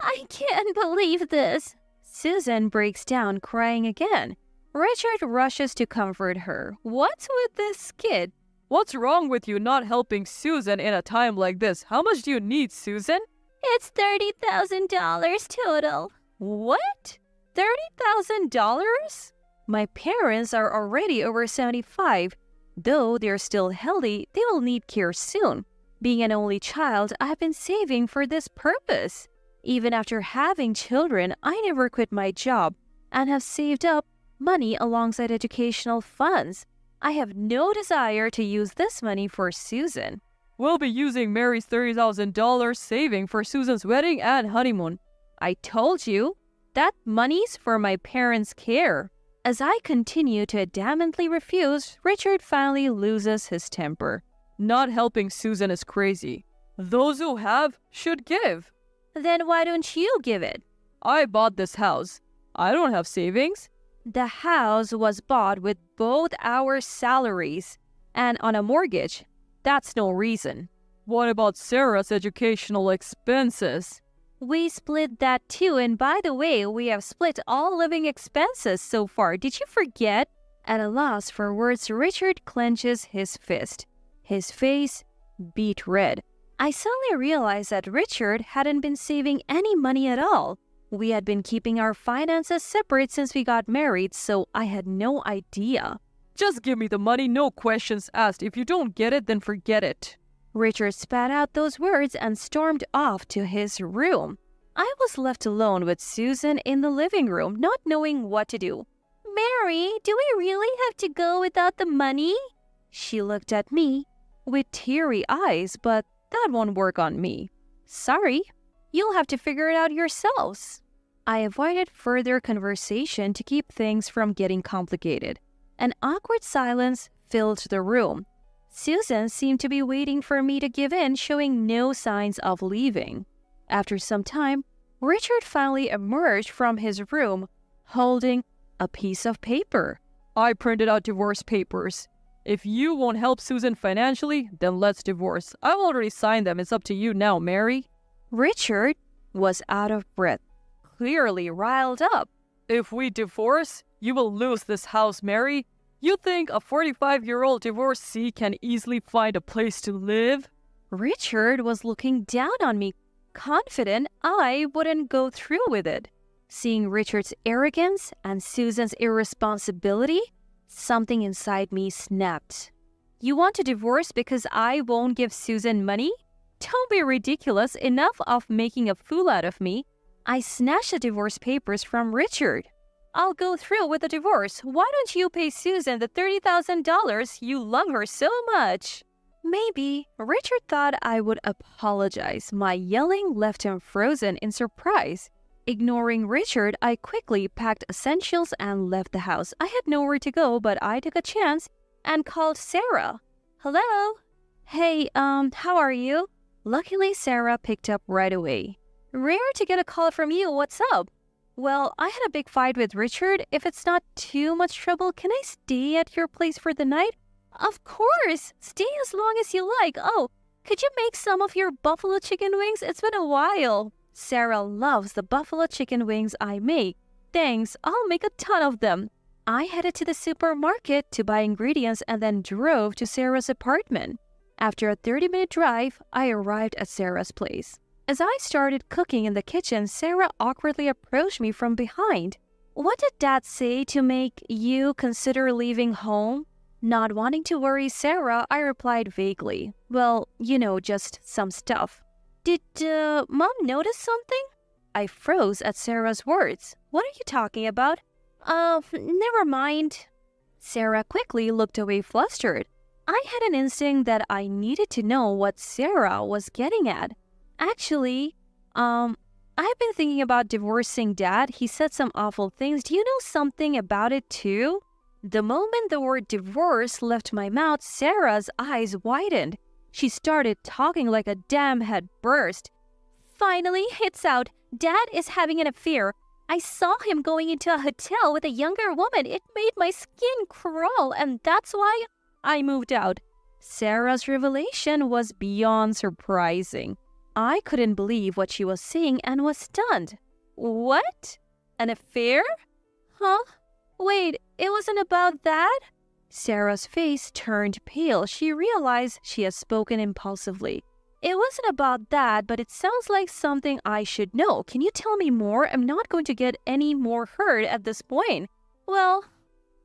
I can't believe this. Susan breaks down, crying again. Richard rushes to comfort her. What's with this kid? What's wrong with you not helping Susan in a time like this? How much do you need, Susan? It's $30,000 total. What? $30,000? My parents are already over 75. Though they're still healthy, they will need care soon. Being an only child, I've been saving for this purpose. Even after having children, I never quit my job and have saved up money alongside educational funds. I have no desire to use this money for Susan. We'll be using Mary's $30,000 saving for Susan's wedding and honeymoon. I told you, that money's for my parents' care. As I continue to adamantly refuse, Richard finally loses his temper. Not helping Susan is crazy. Those who have should give. Then why don't you give it? I bought this house. I don't have savings. The house was bought with both our salaries and on a mortgage. That's no reason. What about Sarah's educational expenses? We split that too, and by the way, we have split all living expenses so far. Did you forget? At a loss for words, Richard clenches his fist. His face beat red. I suddenly realized that Richard hadn't been saving any money at all. We had been keeping our finances separate since we got married, so I had no idea. Just give me the money, no questions asked. If you don't get it, then forget it. Richard spat out those words and stormed off to his room. I was left alone with Susan in the living room, not knowing what to do. Mary, do we really have to go without the money? She looked at me with teary eyes, but that won't work on me. Sorry, you'll have to figure it out yourselves. I avoided further conversation to keep things from getting complicated. An awkward silence filled the room. Susan seemed to be waiting for me to give in, showing no signs of leaving. After some time, Richard finally emerged from his room, holding a piece of paper. I printed out divorce papers. If you won't help Susan financially, then let's divorce. I've already signed them. It's up to you now, Mary. Richard was out of breath, clearly riled up. If we divorce, you will lose this house, Mary. You think a 45-year-old divorcee can easily find a place to live? Richard was looking down on me, confident I wouldn't go through with it. Seeing Richard's arrogance and Susan's irresponsibility, something inside me snapped. You want to divorce because I won't give Susan money? Don't be ridiculous. Enough of making a fool out of me. I snatched the divorce papers from Richard. I'll go through with the divorce. Why don't you pay Susan the $30,000 you love her so much? Maybe Richard thought I would apologize. My yelling left him frozen in surprise. Ignoring Richard, I quickly packed essentials and left the house. I had nowhere to go, but I took a chance and called Sarah. Hello? Hey, how are you? Luckily, Sarah picked up right away. Rare to get a call from you. What's up? Well, I had a big fight with Richard. If it's not too much trouble, can I stay at your place for the night? Of course! Stay as long as you like. Oh, could you make some of your buffalo chicken wings? It's been a while. Sarah loves the buffalo chicken wings I make. Thanks, I'll make a ton of them. I headed to the supermarket to buy ingredients and then drove to Sarah's apartment. After a 30-minute drive, I arrived at Sarah's place. As I started cooking in the kitchen, Sarah awkwardly approached me from behind. What did Dad say to make you consider leaving home? Not wanting to worry Sarah, I replied vaguely. Well, just some stuff. Did Mom notice something? I froze at Sarah's words. What are you talking about? Never mind. Sarah quickly looked away flustered. I had an instinct that I needed to know what Sarah was getting at. Actually, I've been thinking about divorcing Dad. He said some awful things. Do you know something about it too? The moment the word divorce left my mouth, Sarah's eyes widened. She started talking like a dam had burst. Finally, it's out. Dad is having an affair. I saw him going into a hotel with a younger woman. It made my skin crawl, and that's why I moved out. Sarah's revelation was beyond surprising. I couldn't believe what she was saying and was stunned. What? An affair? Huh? Wait, it wasn't about that? Sarah's face turned pale. She realized she had spoken impulsively. It wasn't about that, but it sounds like something I should know. Can you tell me more? I'm not going to get any more hurt at this point. Well,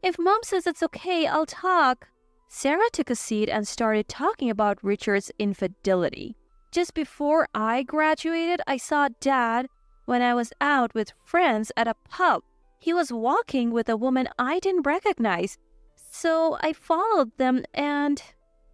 if Mom says it's okay, I'll talk. Sarah took a seat and started talking about Richard's infidelity. Just before I graduated, I saw Dad when I was out with friends at a pub. He was walking with a woman I didn't recognize. So I followed them and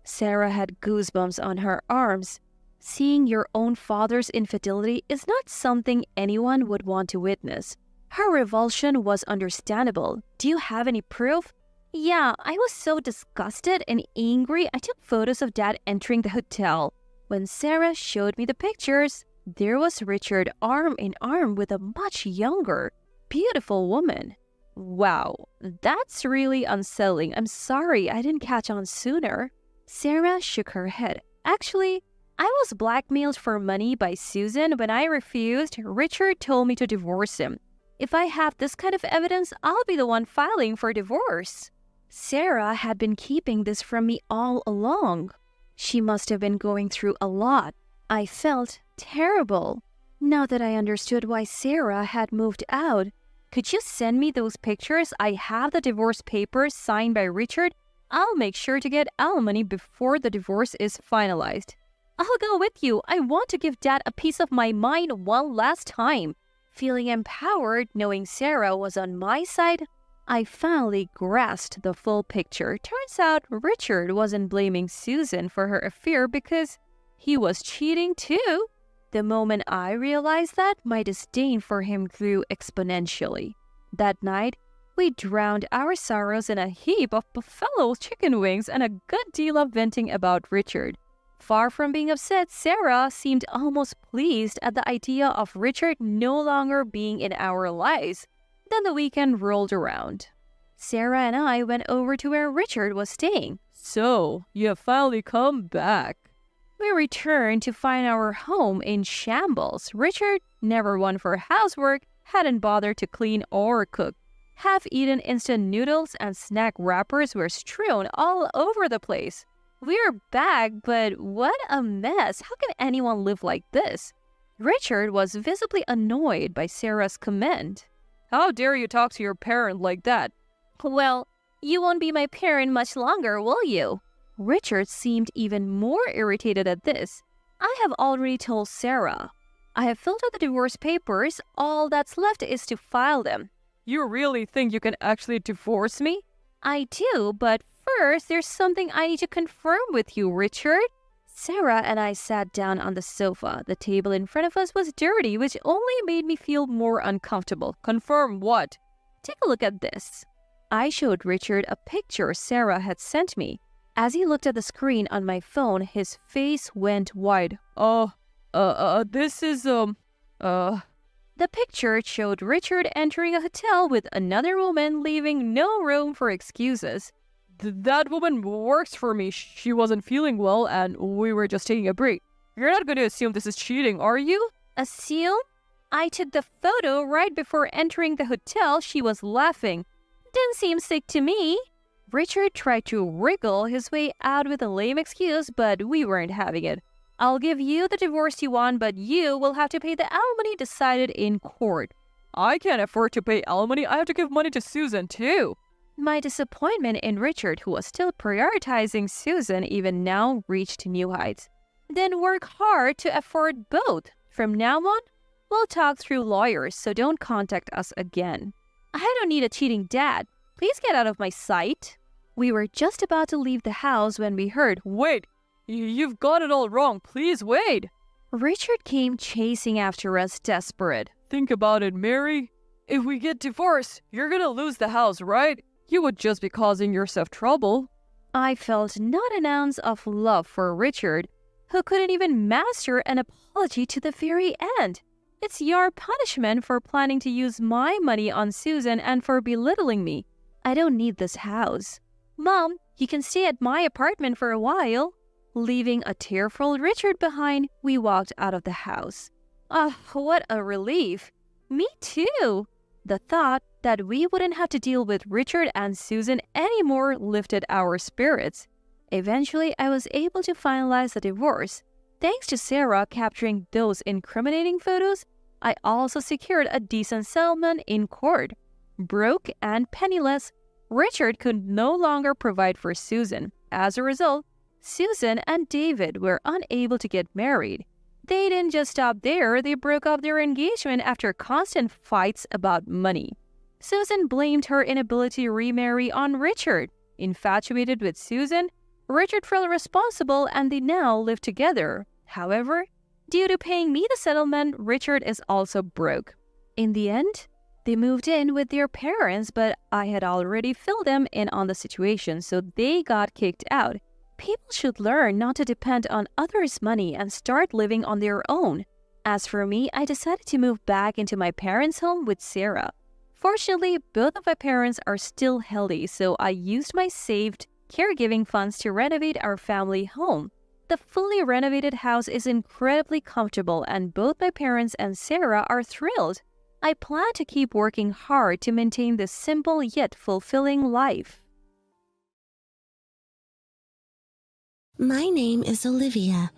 Sarah had goosebumps on her arms. Seeing your own father's infidelity is not something anyone would want to witness. Her revulsion was understandable. Do you have any proof? Yeah, I was so disgusted and angry I took photos of Dad entering the hotel. When Sarah showed me the pictures, there was Richard arm in arm with a much younger, beautiful woman. Wow, that's really unsettling. I'm sorry I didn't catch on sooner. Sarah shook her head. Actually, I was blackmailed for money by Susan. When I refused, Richard told me to divorce him. If I have this kind of evidence, I'll be the one filing for divorce. Sarah had been keeping this from me all along. She must have been going through a lot. I felt terrible. Now that I understood why Sarah had moved out, could you send me those pictures? I have the divorce papers signed by Richard. I'll make sure to get alimony before the divorce is finalized. I'll go with you. I want to give Dad a piece of my mind one last time. Feeling empowered, knowing Sarah was on my side, I finally grasped the full picture. Turns out Richard wasn't blaming Susan for her affair because he was cheating too. The moment I realized that, my disdain for him grew exponentially. That night, we drowned our sorrows in a heap of buffalo chicken wings and a good deal of venting about Richard. Far from being upset, Sarah seemed almost pleased at the idea of Richard no longer being in our lives. Then the weekend rolled around. Sarah and I went over to where Richard was staying. So, you have finally come back. We returned to find our home in shambles. Richard, never one for housework, hadn't bothered to clean or cook. Half-eaten instant noodles and snack wrappers were strewn all over the place. We're back, but what a mess. How can anyone live like this? Richard was visibly annoyed by Sarah's comment. How dare you talk to your parent like that? Well, you won't be my parent much longer, will you? Richard seemed even more irritated at this. I have already told Sarah. I have filled out the divorce papers. All that's left is to file them. You really think you can actually divorce me? I do, but first, there's something I need to confirm with you, Richard. Sarah and I sat down on the sofa. The table in front of us was dirty, which only made me feel more uncomfortable. Confirm what? Take a look at this. I showed Richard a picture Sarah had sent me. As he looked at the screen on my phone, his face went wide. This is, The picture showed Richard entering a hotel with another woman, leaving no room for excuses. That woman works for me. She wasn't feeling well and we were just taking a break. You're not going to assume this is cheating, are you? Assume? I took the photo right before entering the hotel. She was laughing. Didn't seem sick to me. Richard tried to wriggle his way out with a lame excuse, but we weren't having it. I'll give you the divorce you want, but you will have to pay the alimony decided in court. I can't afford to pay alimony. I have to give money to Susan, too. My disappointment in Richard, who was still prioritizing Susan, even now reached new heights. Then work hard to afford both. From now on, we'll talk through lawyers, so don't contact us again. I don't need a cheating dad. Please get out of my sight. We were just about to leave the house when we heard, Wait, you've got it all wrong. Please wait. Richard came chasing after us, desperate. Think about it, Mary. If we get divorced, you're gonna lose the house, right? You would just be causing yourself trouble. I felt not an ounce of love for Richard, who couldn't even master an apology to the very end. It's your punishment for planning to use my money on Susan and for belittling me. I don't need this house. Mom, you can stay at my apartment for a while. Leaving a tearful Richard behind, we walked out of the house. What a relief. Me too. The thought that we wouldn't have to deal with Richard and Susan anymore lifted our spirits. Eventually, I was able to finalize the divorce. Thanks to Sarah capturing those incriminating photos, I also secured a decent settlement in court. Broke and penniless, Richard could no longer provide for Susan. As a result, Susan and David were unable to get married. They didn't just stop there, they broke up their engagement after constant fights about money. Susan blamed her inability to remarry on Richard. Infatuated with Susan, Richard felt responsible and they now live together. However, due to paying me the settlement, Richard is also broke. In the end, they moved in with their parents, but I had already filled them in on the situation, so they got kicked out. People should learn not to depend on others' money and start living on their own. As for me, I decided to move back into my parents' home with Sarah. Fortunately, both of my parents are still healthy, so I used my saved caregiving funds to renovate our family home. The fully renovated house is incredibly comfortable, and both my parents and Sarah are thrilled. I plan to keep working hard to maintain this simple yet fulfilling life. My name is Olivia.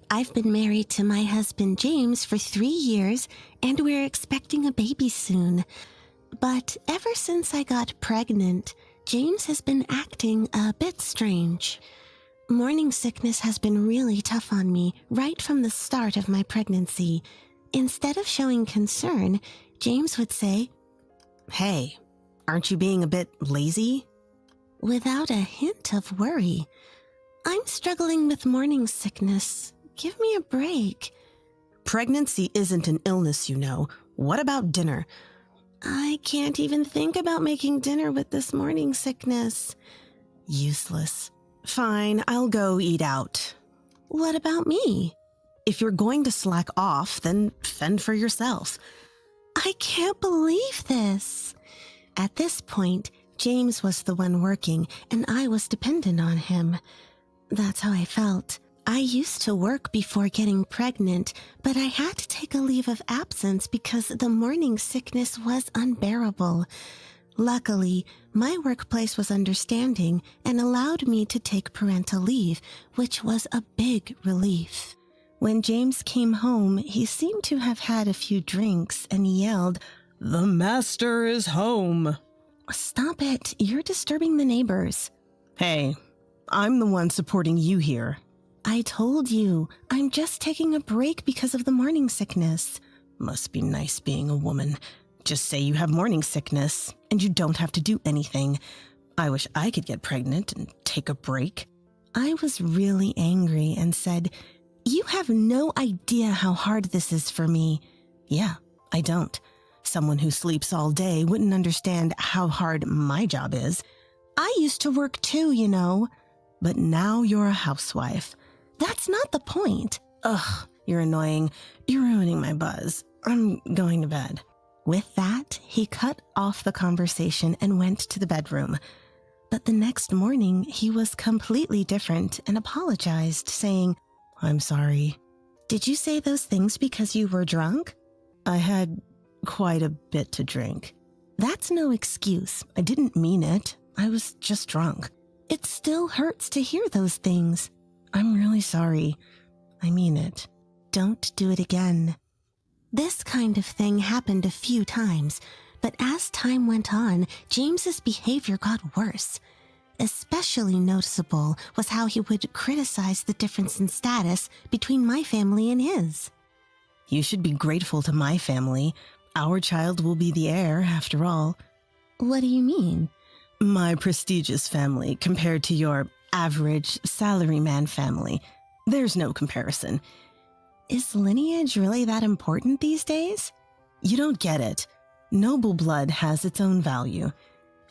I've been married to my husband James for 3 years, and we're expecting a baby soon. But ever since I got pregnant, James has been acting a bit strange. Morning sickness has been really tough on me right from the start of my pregnancy. Instead of showing concern, James would say, "Hey, aren't you being a bit lazy?" without a hint of worry. I'm struggling with morning sickness. Give me a break. Pregnancy isn't an illness, you know. What about dinner? I can't even think about making dinner with this morning sickness. Useless. Fine, I'll go eat out. What about me? If you're going to slack off, then fend for yourself. I can't believe this. At this point, James was the one working, and I was dependent on him. That's how I felt. I used to work before getting pregnant, but I had to take a leave of absence because the morning sickness was unbearable. Luckily, my workplace was understanding and allowed me to take parental leave, which was a big relief. When James came home, he seemed to have had a few drinks and yelled, "The master is home." "Stop it, you're disturbing the neighbors." Hey, I'm the one supporting you here. I told you, I'm just taking a break because of the morning sickness. Must be nice being a woman. Just say you have morning sickness, and you don't have to do anything. I wish I could get pregnant and take a break. I was really angry and said, "You have no idea how hard this is for me." Yeah, I don't. Someone who sleeps all day wouldn't understand how hard my job is. I used to work too, you know. But now you're a housewife. That's not the point. Ugh, you're annoying. You're ruining my buzz. I'm going to bed. With that, he cut off the conversation and went to the bedroom. But the next morning, he was completely different and apologized, saying, "I'm sorry." "Did you say those things because you were drunk?" I had quite a bit to drink. That's no excuse. I didn't mean it. I was just drunk. It still hurts to hear those things. I'm really sorry. I mean it. Don't do it again. This kind of thing happened a few times, but as time went on, James's behavior got worse. Especially noticeable was how he would criticize the difference in status between my family and his. You should be grateful to my family. Our child will be the heir, after all. What do you mean? My prestigious family compared to your average salaryman family. There's no comparison. Is lineage really that important these days? You don't get it. Noble blood has its own value.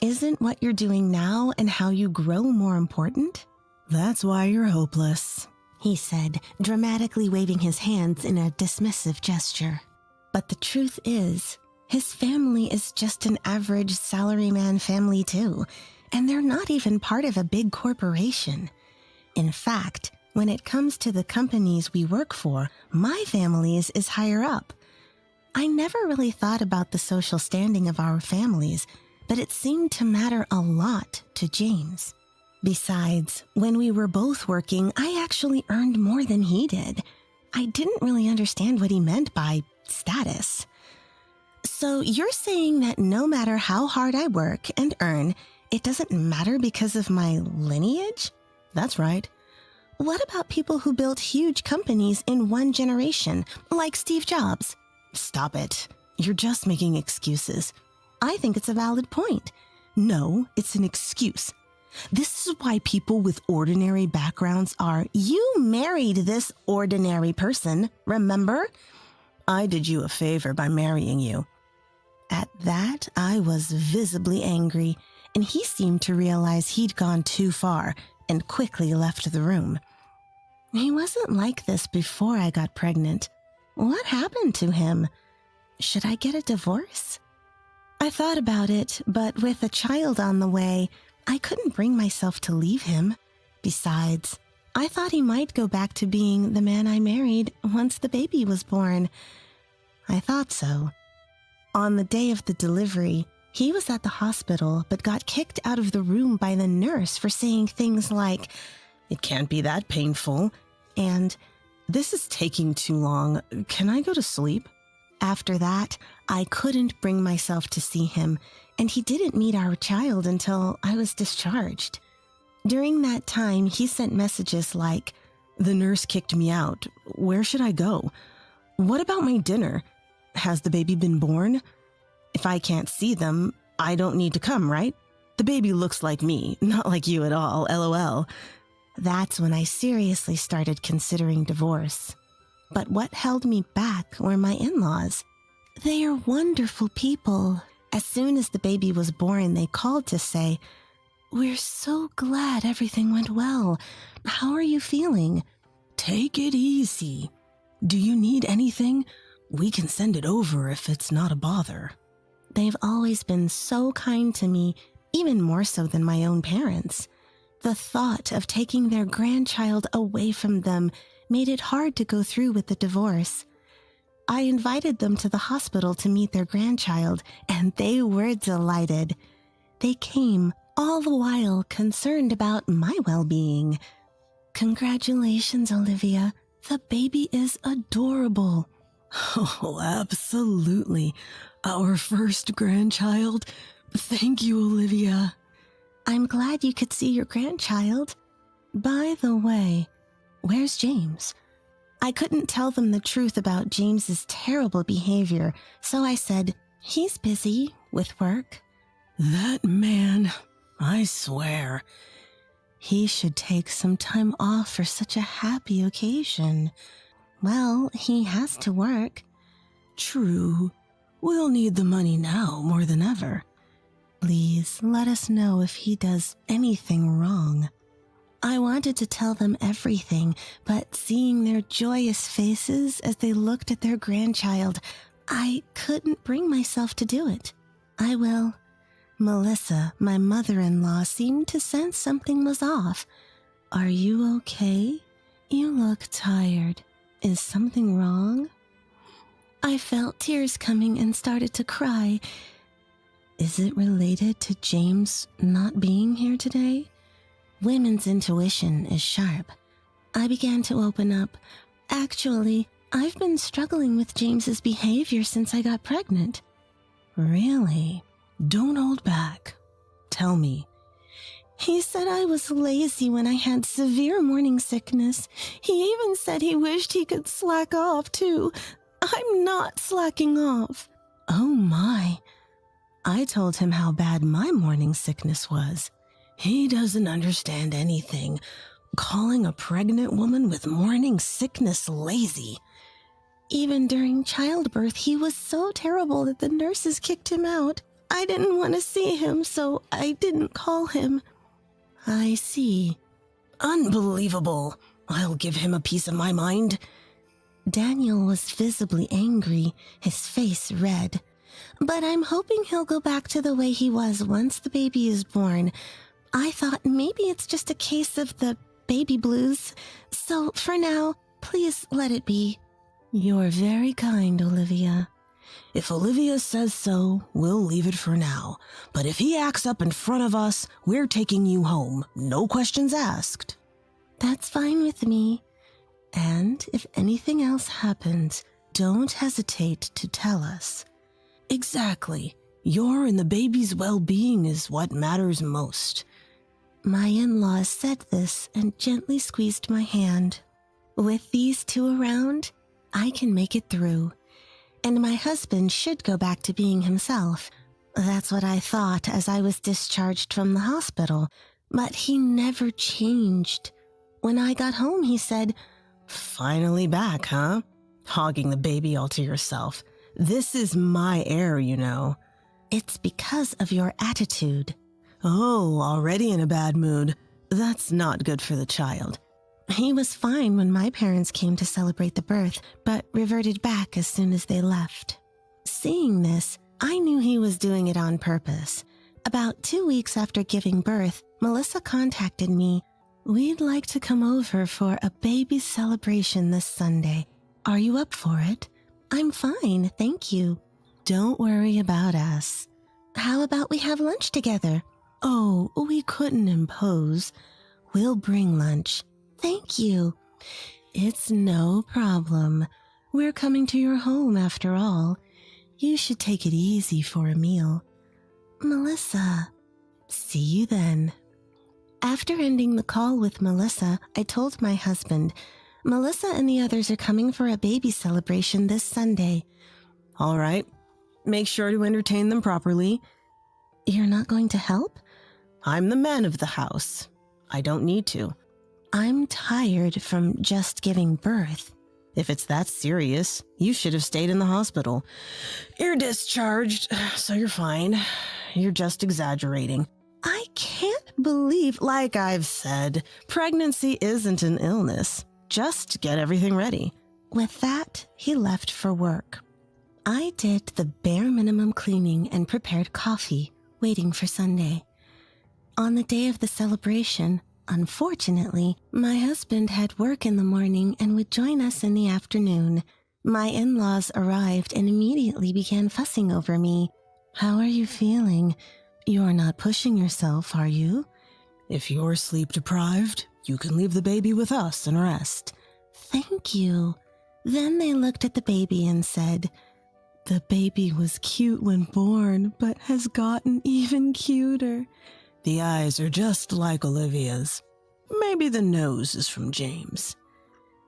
Isn't what you're doing now and how you grow more important? That's why you're hopeless, he said, dramatically waving his hands in a dismissive gesture. But the truth is, his family is just an average salaryman family too, and they're not even part of a big corporation. In fact, when it comes to the companies we work for, my family's is higher up. I never really thought about the social standing of our families, but it seemed to matter a lot to James. Besides, when we were both working, I actually earned more than he did. I didn't really understand what he meant by status. So you're saying that no matter how hard I work and earn, it doesn't matter because of my lineage? That's right. What about people who built huge companies in one generation, like Steve Jobs? Stop it. You're just making excuses. I think it's a valid point. No, it's an excuse. This is why people with ordinary backgrounds are, you married this ordinary person, remember? I did you a favor by marrying you. At that, I was visibly angry, and he seemed to realize he'd gone too far and quickly left the room. He wasn't like this before I got pregnant. What happened to him? Should I get a divorce? I thought about it, but with a child on the way, I couldn't bring myself to leave him. Besides, I thought he might go back to being the man I married once the baby was born. I thought so. On the day of the delivery, he was at the hospital but got kicked out of the room by the nurse for saying things like, "It can't be that painful," and "This is taking too long. Can I go to sleep?" After that, I couldn't bring myself to see him, and he didn't meet our child until I was discharged. During that time, he sent messages like, "The nurse kicked me out. Where should I go? What about my dinner? Has the baby been born? If I can't see them, I don't need to come, right? The baby looks like me, not like you at all, LOL." That's when I seriously started considering divorce. But what held me back were my in-laws. They are wonderful people. As soon as the baby was born, they called to say, "We're so glad everything went well. How are you feeling?" "Take it easy. Do you need anything? We can send it over if it's not a bother." They've always been so kind to me, even more so than my own parents. The thought of taking their grandchild away from them made it hard to go through with the divorce. I invited them to the hospital to meet their grandchild, and they were delighted. They came, all the while concerned about my well-being. "Congratulations, Olivia. The baby is adorable." "Oh, absolutely. Our first grandchild. Thank you, Olivia." "I'm glad you could see your grandchild. By the way, where's James?" I couldn't tell them the truth about James's terrible behavior, so I said, "He's busy with work." "That man, I swear. He should take some time off for such a happy occasion." "Well, he has to work." "True. We'll need the money now more than ever." "Please let us know if he does anything wrong." I wanted to tell them everything, but seeing their joyous faces as they looked at their grandchild, I couldn't bring myself to do it. "I will." Melissa, my mother-in-law, seemed to sense something was off. "Are you okay? You look tired. Is something wrong?" I felt tears coming and started to cry. "Is it related to James not being here today?" Women's intuition is sharp. I began to open up. "Actually, I've been struggling with James's behavior since I got pregnant." "Really? Don't hold back. Tell me." "He said I was lazy when I had severe morning sickness. He even said he wished he could slack off, too. I'm not slacking off." "Oh my." I told him how bad my morning sickness was. "He doesn't understand anything. Calling a pregnant woman with morning sickness lazy." "Even during childbirth, he was so terrible that the nurses kicked him out. I didn't want to see him, so I didn't call him." "I see." "Unbelievable. I'll give him a piece of my mind." Daniel was visibly angry, his face red. "But I'm hoping he'll go back to the way he was once the baby is born. I thought maybe it's just a case of the baby blues. So for now, please let it be." "You're very kind, Olivia." "If Olivia says so, we'll leave it for now. But if he acts up in front of us, we're taking you home. No questions asked." "That's fine with me. And if anything else happens, don't hesitate to tell us." "Exactly. Your and the baby's well-being is what matters most." My in-laws said this and gently squeezed my hand. With these two around, I can make it through. And my husband should go back to being himself. That's what I thought as I was discharged from the hospital. But he never changed. When I got home, he said, "Finally back, huh? Hogging the baby all to yourself. This is my heir, you know." "It's because of your attitude." "Oh, already in a bad mood. That's not good for the child." He was fine when my parents came to celebrate the birth, but reverted back as soon as they left. Seeing this, I knew he was doing it on purpose. About 2 weeks after giving birth, Melissa contacted me. "We'd like to come over for a baby celebration this Sunday. Are you up for it?" "I'm fine, thank you." "Don't worry about us." "How about we have lunch together?" "Oh, we couldn't impose. We'll bring lunch." "Thank you." "It's no problem. We're coming to your home after all. You should take it easy for a meal." "Melissa." "See you then." After ending the call with Melissa, I told my husband, "Melissa and the others are coming for a baby celebration this Sunday." "All right. Make sure to entertain them properly." "You're not going to help?" "I'm the man of the house. I don't need to." "I'm tired from just giving birth." "If it's that serious, you should have stayed in the hospital." "You're discharged, so you're fine. You're just exaggerating." "I can't believe, like I've said, pregnancy isn't an illness. Just get everything ready." With that, he left for work. I did the bare minimum cleaning and prepared coffee, waiting for Sunday. On the day of the celebration, unfortunately, my husband had work in the morning and would join us in the afternoon. My in-laws arrived and immediately began fussing over me. "How are you feeling? You're not pushing yourself, are you?" "If you're sleep deprived, you can leave the baby with us and rest." "Thank you." Then they looked at the baby and said, "The baby was cute when born, but has gotten even cuter. The eyes are just like Olivia's. Maybe the nose is from James."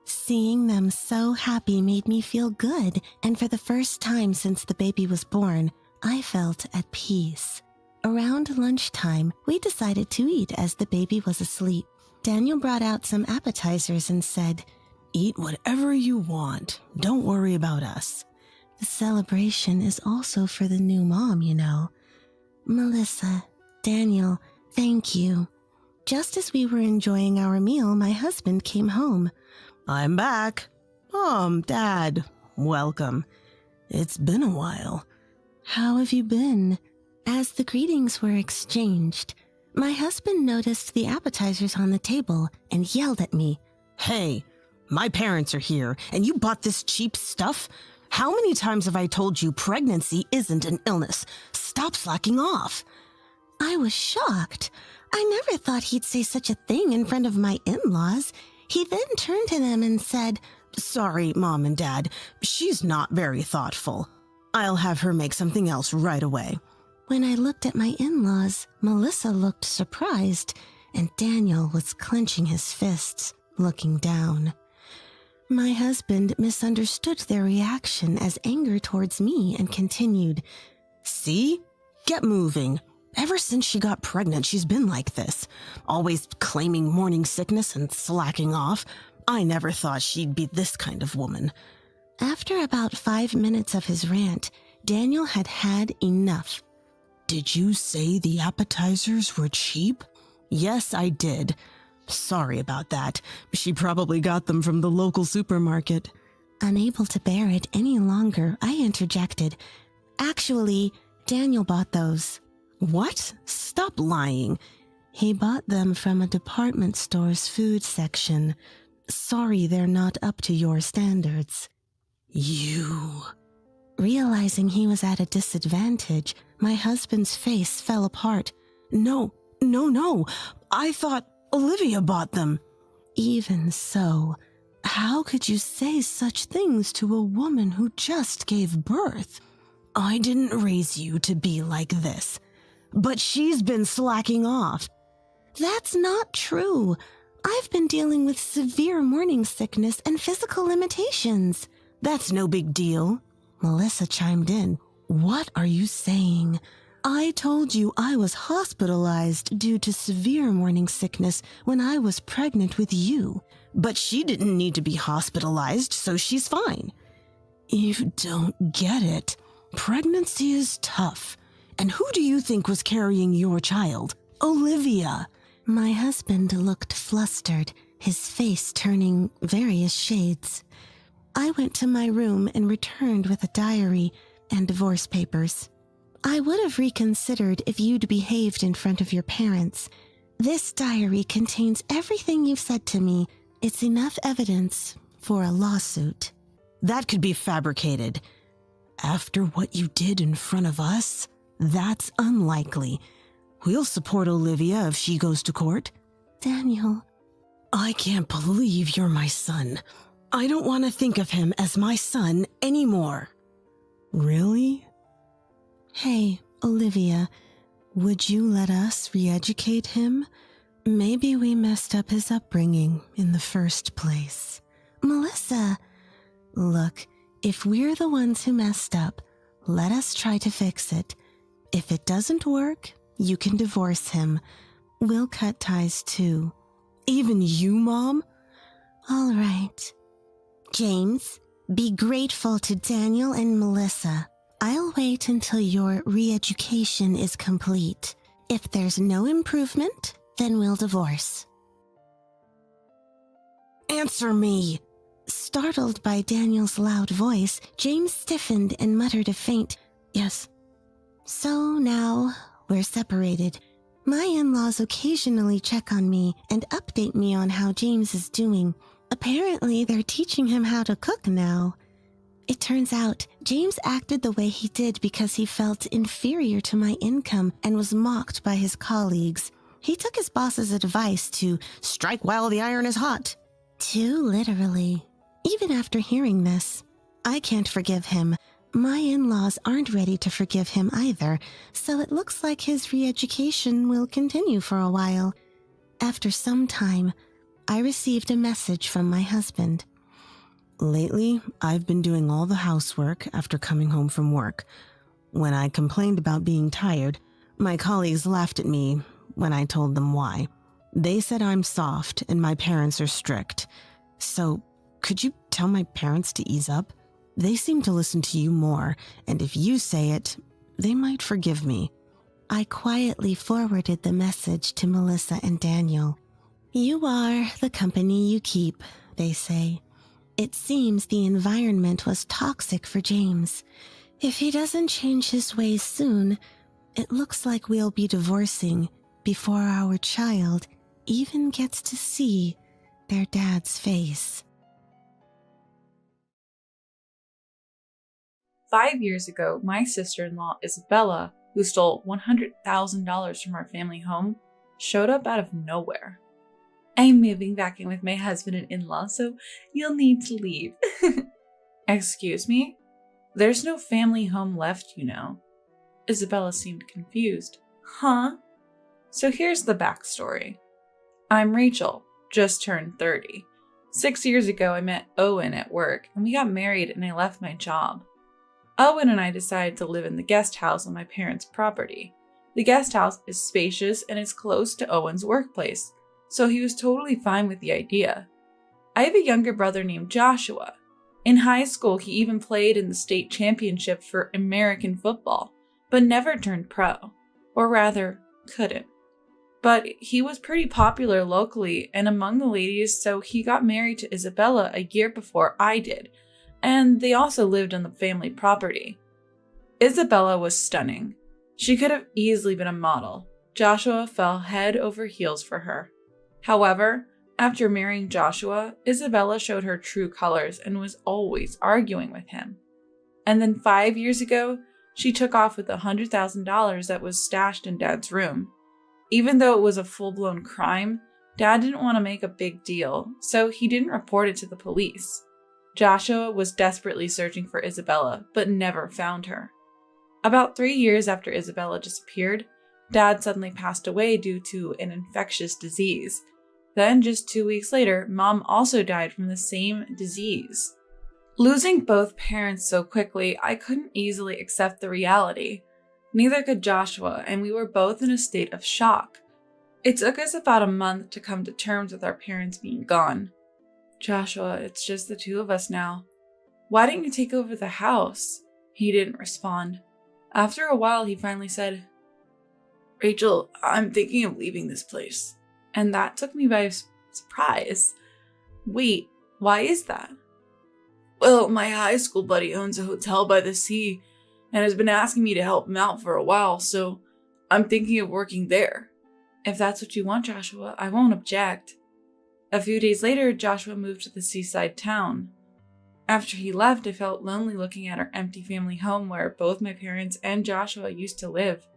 Seeing them so happy made me feel good, and for the first time since the baby was born, I felt at peace. Around lunchtime, we decided to eat as the baby was asleep. Daniel brought out some appetizers and said, "Eat whatever you want. Don't worry about us. The celebration is also for the new mom, you know." "Melissa, Daniel, thank you." Just as we were enjoying our meal, my husband came home. "I'm back. Mom, Dad, welcome. It's been a while." "How have you been?" As the greetings were exchanged, my husband noticed the appetizers on the table and yelled at me. "Hey, my parents are here, and you bought this cheap stuff? How many times have I told you pregnancy isn't an illness? Stop slacking off." I was shocked. I never thought he'd say such a thing in front of my in-laws. He then turned to them and said, "Sorry, Mom and Dad, she's not very thoughtful. I'll have her make something else right away." When I looked at my in-laws, Melissa looked surprised, and Daniel was clenching his fists, looking down. My husband misunderstood their reaction as anger towards me and continued, "See? Get moving. Ever since she got pregnant, she's been like this, always claiming morning sickness and slacking off. I never thought she'd be this kind of woman." After about 5 minutes of his rant, Daniel had had enough. "Did you say the appetizers were cheap?" "Yes, I did. Sorry about that. She probably got them from the local supermarket." Unable to bear it any longer, I interjected, "Actually, Daniel bought those." "What? Stop lying." "He bought them from a department store's food section. Sorry they're not up to your standards." "You..." Realizing he was at a disadvantage, my husband's face fell apart. No. I thought Olivia bought them." "Even so, how could you say such things to a woman who just gave birth?" "I didn't raise you to be like this. But she's been slacking off." "That's not true. I've been dealing with severe morning sickness and physical limitations." "That's no big deal." Melissa chimed in. "What are you saying? I told you I was hospitalized due to severe morning sickness when I was pregnant with you. But she didn't need to be hospitalized, so she's fine. You don't get it. Pregnancy is tough. And who do you think was carrying your child? Olivia. My husband looked flustered, his face turning various shades. I went to my room and returned with a diary and divorce papers. I would have reconsidered if you'd behaved in front of your parents. This diary contains everything you've said to me. It's enough evidence for a lawsuit. That could be fabricated. After what you did in front of us, that's unlikely. We'll support Olivia if she goes to court. Daniel. I can't believe you're my son. I don't want to think of him as my son anymore. Really? Hey, Olivia, would you let us re-educate him? Maybe we messed up his upbringing in the first place. Melissa, look, if we're the ones who messed up, let us try to fix it. If it doesn't work, you can divorce him. We'll cut ties too. Even you, Mom? All right. James, be grateful to Daniel and Melissa. I'll wait until your re-education is complete. If there's no improvement, then we'll divorce. Answer me! Startled by Daniel's loud voice, James stiffened and muttered a faint, "Yes." So now we're separated. My in-laws occasionally check on me and update me on how James is doing. Apparently, they're teaching him how to cook now. It turns out James acted the way he did because he felt inferior to my income and was mocked by his colleagues. He took his boss's advice to strike while the iron is hot. Too literally. Even after hearing this, I can't forgive him. My in-laws aren't ready to forgive him either, so it looks like his re-education will continue for a while. After some time, I received a message from my husband. Lately, I've been doing all the housework after coming home from work. When I complained about being tired, my colleagues laughed at me when I told them why. They said I'm soft and my parents are strict. So, could you tell my parents to ease up? They seem to listen to you more, and if you say it, they might forgive me. I quietly forwarded the message to Melissa and Daniel. You are the company you keep, they say. It seems the environment was toxic for James. If he doesn't change his ways soon, it looks like we'll be divorcing before our child even gets to see their dad's face. 5 years ago, my sister-in-law, Isabella, who stole $100,000 from our family home, showed up out of nowhere. I'm moving back in with my husband and in-law, so you'll need to leave. Excuse me? There's no family home left, you know. Isabella seemed confused. Huh? So here's the backstory. I'm Rachel, just turned 30. 6 years ago, I met Owen at work, and we got married and I left my job. Owen and I decided to live in the guest house on my parents' property. The guest house is spacious and it's close to Owen's workplace, so he was totally fine with the idea. I have a younger brother named Joshua. In high school, he even played in the state championship for American football, but never turned pro. Or rather, couldn't. But he was pretty popular locally and among the ladies, so he got married to Isabella a year before I did, and they also lived on the family property. Isabella was stunning. She could have easily been a model. Joshua fell head over heels for her. However, after marrying Joshua, Isabella showed her true colors and was always arguing with him. And then 5 years ago, she took off with $100,000 that was stashed in Dad's room. Even though it was a full-blown crime, Dad didn't want to make a big deal, so he didn't report it to the police. Joshua was desperately searching for Isabella, but never found her. About 3 years after Isabella disappeared, Dad suddenly passed away due to an infectious disease. Then, just 2 weeks later, Mom also died from the same disease. Losing both parents so quickly, I couldn't easily accept the reality. Neither could Joshua, and we were both in a state of shock. It took us about a month to come to terms with our parents being gone. Joshua, it's just the two of us now. Why didn't you take over the house? He didn't respond. After a while, he finally said, Rachel, I'm thinking of leaving this place. And that took me by surprise. Wait, why is that? Well, my high school buddy owns a hotel by the sea and has been asking me to help him out for a while, so I'm thinking of working there. If that's what you want, Joshua, I won't object. A few days later, Joshua moved to the seaside town. After he left, I felt lonely looking at our empty family home where both my parents and Joshua used to live.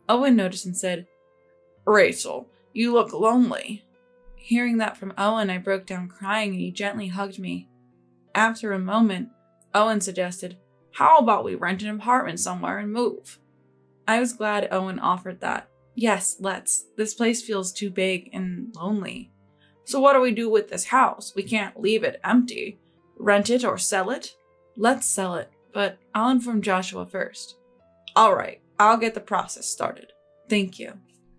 Owen noticed and said, Rachel, you look lonely. Hearing that from Owen, I broke down crying and he gently hugged me. After a moment, Owen suggested, how about we rent an apartment somewhere and move? I was glad Owen offered that. Yes, let's. This place feels too big and lonely. So what do we do with this house? We can't leave it empty. Rent it or sell it? Let's sell it, but I'll inform Joshua first. All right, I'll get the process started. Thank you.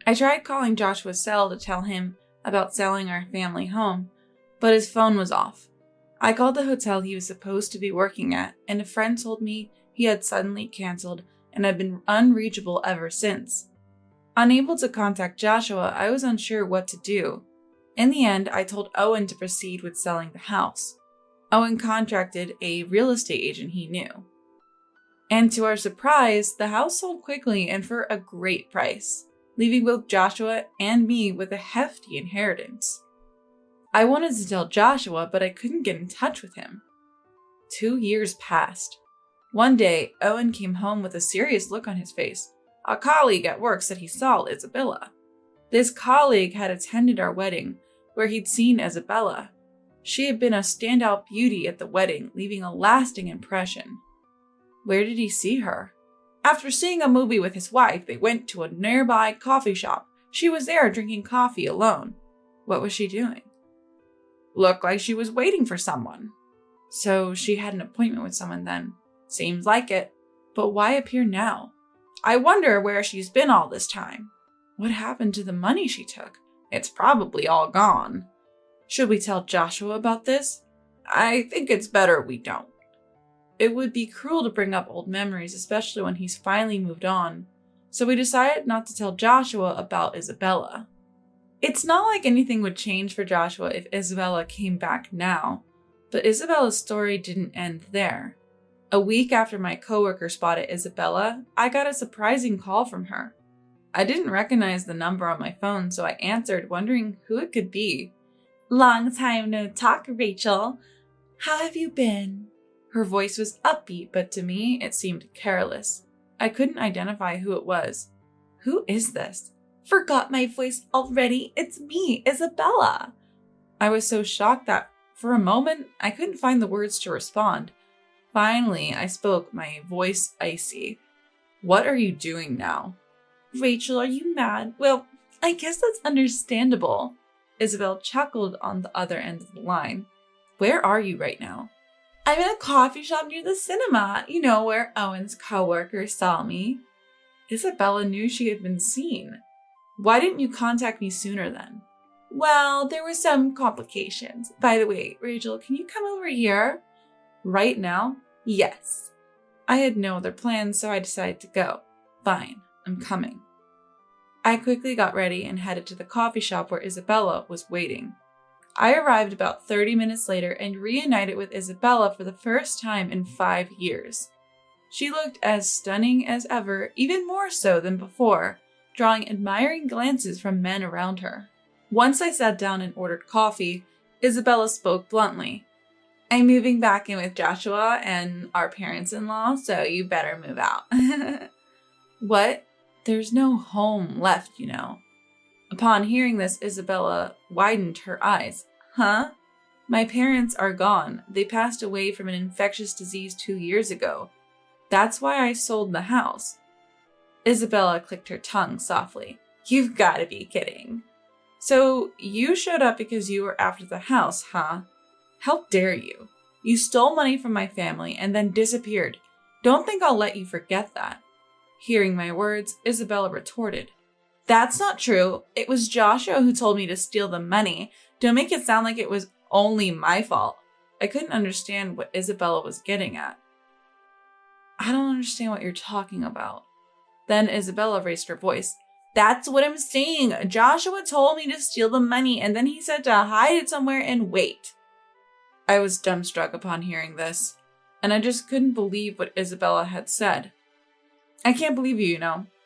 I tried calling Joshua's cell to tell him about selling our family home, but his phone was off. I called the hotel he was supposed to be working at, and a friend told me he had suddenly canceled and had been unreachable ever since. Unable to contact Joshua, I was unsure what to do. In the end, I told Owen to proceed with selling the house. Owen contracted a real estate agent he knew. And to our surprise, the house sold quickly and for a great price, leaving both Joshua and me with a hefty inheritance. I wanted to tell Joshua, but I couldn't get in touch with him. 2 years passed. One day, Owen came home with a serious look on his face. A colleague at work said he saw Isabella. This colleague had attended our wedding, where he'd seen Isabella. She had been a standout beauty at the wedding, leaving a lasting impression. Where did he see her? After seeing a movie with his wife, they went to a nearby coffee shop. She was there drinking coffee alone. What was she doing? Looked like she was waiting for someone. So she had an appointment with someone then. Seems like it. But why appear now? I wonder where she's been all this time. What happened to the money she took? It's probably all gone. Should we tell Joshua about this? I think it's better we don't. It would be cruel to bring up old memories, especially when he's finally moved on. So we decided not to tell Joshua about Isabella. It's not like anything would change for Joshua if Isabella came back now, but Isabella's story didn't end there. A week after my coworker spotted Isabella, I got a surprising call from her. I didn't recognize the number on my phone, so I answered, wondering who it could be. Long time no talk, Rachel. How have you been? Her voice was upbeat, but to me, it seemed careless. I couldn't identify who it was. Who is this? Forgot my voice already? It's me, Isabella. I was so shocked that, for a moment, I couldn't find the words to respond. Finally, I spoke, my voice icy. What are you doing now? Rachel, are you mad? Well, I guess that's understandable. Isabel chuckled on the other end of the line. Where are you right now? I'm in a coffee shop near the cinema, where Owen's coworker saw me. Isabella knew she had been seen. Why didn't you contact me sooner then? Well, there were some complications. By the way, Rachel, can you come over here? Right now? Yes. I had no other plans, so I decided to go. Fine, I'm coming. I quickly got ready and headed to the coffee shop where Isabella was waiting. I arrived about 30 minutes later and reunited with Isabella for the first time in 5 years. She looked as stunning as ever, even more so than before, drawing admiring glances from men around her. Once I sat down and ordered coffee, Isabella spoke bluntly. I'm moving back in with Joshua and our parents-in-law, so you better move out. What? There's no home left, Upon hearing this, Isabella widened her eyes. Huh? My parents are gone. They passed away from an infectious disease 2 years ago. That's why I sold the house. Isabella clicked her tongue softly. You've got to be kidding. So you showed up because you were after the house, huh? How dare you? You stole money from my family and then disappeared. Don't think I'll let you forget that. Hearing my words, Isabella retorted, "That's not true. It was Joshua who told me to steal the money. Don't make it sound like it was only my fault." I couldn't understand what Isabella was getting at. "I don't understand what you're talking about." Then Isabella raised her voice. "That's what I'm saying. Joshua told me to steal the money, and then he said to hide it somewhere and wait." I was dumbstruck upon hearing this, and I just couldn't believe what Isabella had said. "I can't believe you,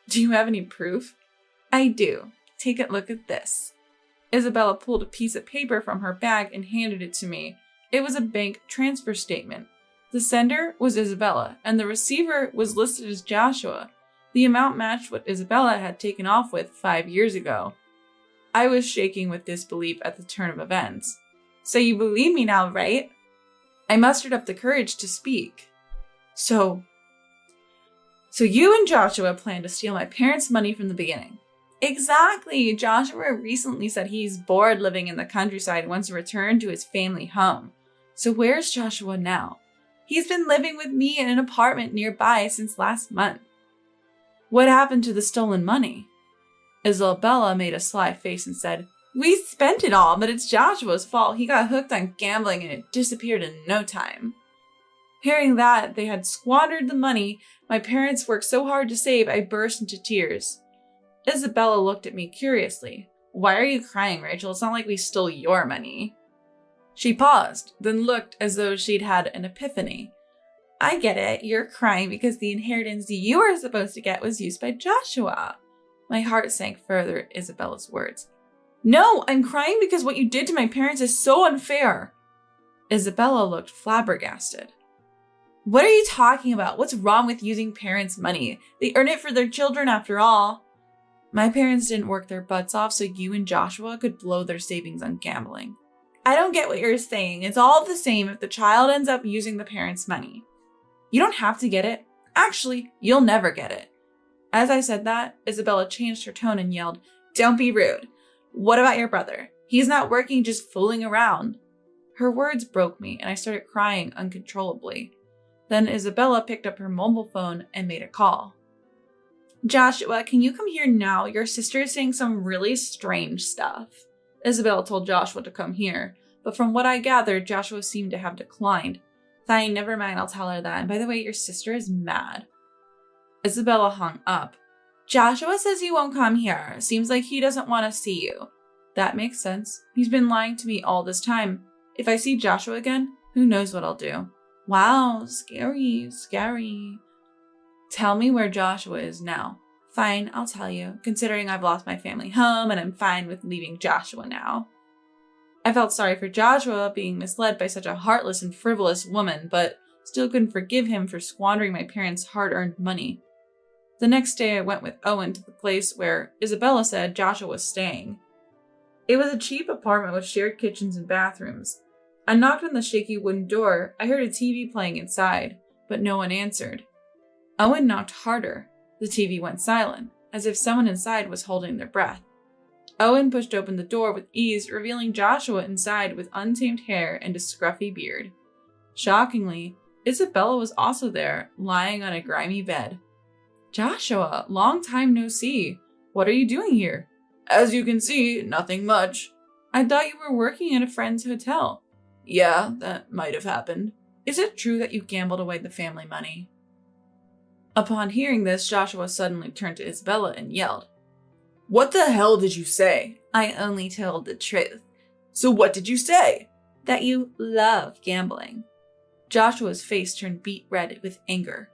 Do you have any proof?" "I do. Take a look at this." Isabella pulled a piece of paper from her bag and handed it to me. It was a bank transfer statement. The sender was Isabella, and the receiver was listed as Joshua. The amount matched what Isabella had taken off with 5 years ago. I was shaking with disbelief at the turn of events. "So you believe me now, right?" I mustered up the courage to speak. So you and Joshua planned to steal my parents' money from the beginning." "Exactly. Joshua recently said he's bored living in the countryside and wants to return to his family home." "So where's Joshua now?" "He's been living with me in an apartment nearby since last month." "What happened to the stolen money?" Isabella made a sly face and said, "We spent it all, but it's Joshua's fault. He got hooked on gambling and it disappeared in no time." Hearing that they had squandered the money my parents worked so hard to save, I burst into tears. Isabella looked at me curiously. "Why are you crying, Rachel? It's not like we stole your money." She paused, then looked as though she'd had an epiphany. "I get it. You're crying because the inheritance you were supposed to get was used by Joshua." My heart sank further at Isabella's words. "No, I'm crying because what you did to my parents is so unfair." Isabella looked flabbergasted. "What are you talking about? What's wrong with using parents' money? They earn it for their children after all." "My parents didn't work their butts off so you and Joshua could blow their savings on gambling." "I don't get what you're saying. It's all the same if the child ends up using the parents' money." "You don't have to get it. Actually, you'll never get it." As I said that, Isabella changed her tone and yelled, "Don't be rude. What about your brother? He's not working, just fooling around." Her words broke me, and I started crying uncontrollably. Then Isabella picked up her mobile phone and made a call. "Joshua, can you come here now? Your sister is saying some really strange stuff." Isabella told Joshua to come here, but from what I gathered, Joshua seemed to have declined. "Fine, never mind, I'll tell her that. And by the way, your sister is mad." Isabella hung up. "Joshua says he won't come here. Seems like he doesn't want to see you." "That makes sense. He's been lying to me all this time. If I see Joshua again, who knows what I'll do." "Wow, scary. Tell me where Joshua is now." "Fine, I'll tell you, considering I've lost my family home and I'm fine with leaving Joshua now." I felt sorry for Joshua being misled by such a heartless and frivolous woman, but still couldn't forgive him for squandering my parents' hard-earned money. The next day I went with Owen to the place where Isabella said Joshua was staying. It was a cheap apartment with shared kitchens and bathrooms. I knocked on the shaky wooden door. I heard a TV playing inside, but no one answered. Owen knocked harder. The TV went silent, as if someone inside was holding their breath. Owen pushed open the door with ease, revealing Joshua inside with untamed hair and a scruffy beard. Shockingly, Isabella was also there, lying on a grimy bed. "Joshua, long time no see. What are you doing here?" "As you can see, nothing much." "I thought you were working at a friend's hotel." "Yeah, that might have happened." "Is it true that you gambled away the family money?" Upon hearing this, Joshua suddenly turned to Isabella and yelled, "What the hell did you say?" "I only told the truth." "So what did you say?" "That you love gambling." Joshua's face turned beet red with anger.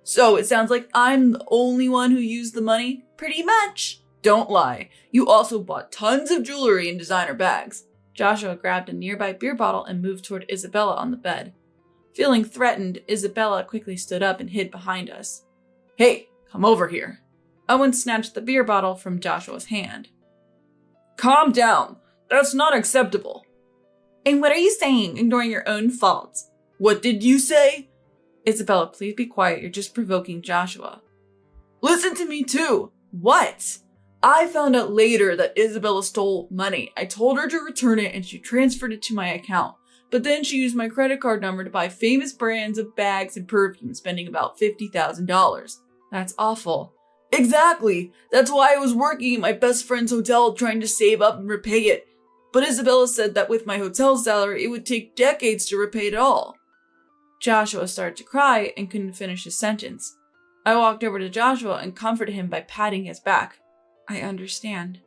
"So it sounds like I'm the only one who used the money?" "Pretty much." "Don't lie. You also bought tons of jewelry and designer bags." Joshua grabbed a nearby beer bottle and moved toward Isabella on the bed. Feeling threatened, Isabella quickly stood up and hid behind us. "Hey, come over here." Owen snatched the beer bottle from Joshua's hand. "Calm down. That's not acceptable." "And what are you saying, ignoring your own faults?" "What did you say?" "Isabella, please be quiet. You're just provoking Joshua." "Listen to me too." "What?" "I found out later that Isabella stole money. I told her to return it and she transferred it to my account. But then she used my credit card number to buy famous brands of bags and perfume, spending about $50,000. That's awful. Exactly! That's why I was working at my best friend's hotel trying to save up and repay it. But Isabella said that with my hotel salary, it would take decades to repay it all. Joshua started to cry and couldn't finish his sentence. I walked over to Joshua and comforted him by patting his back. I understand.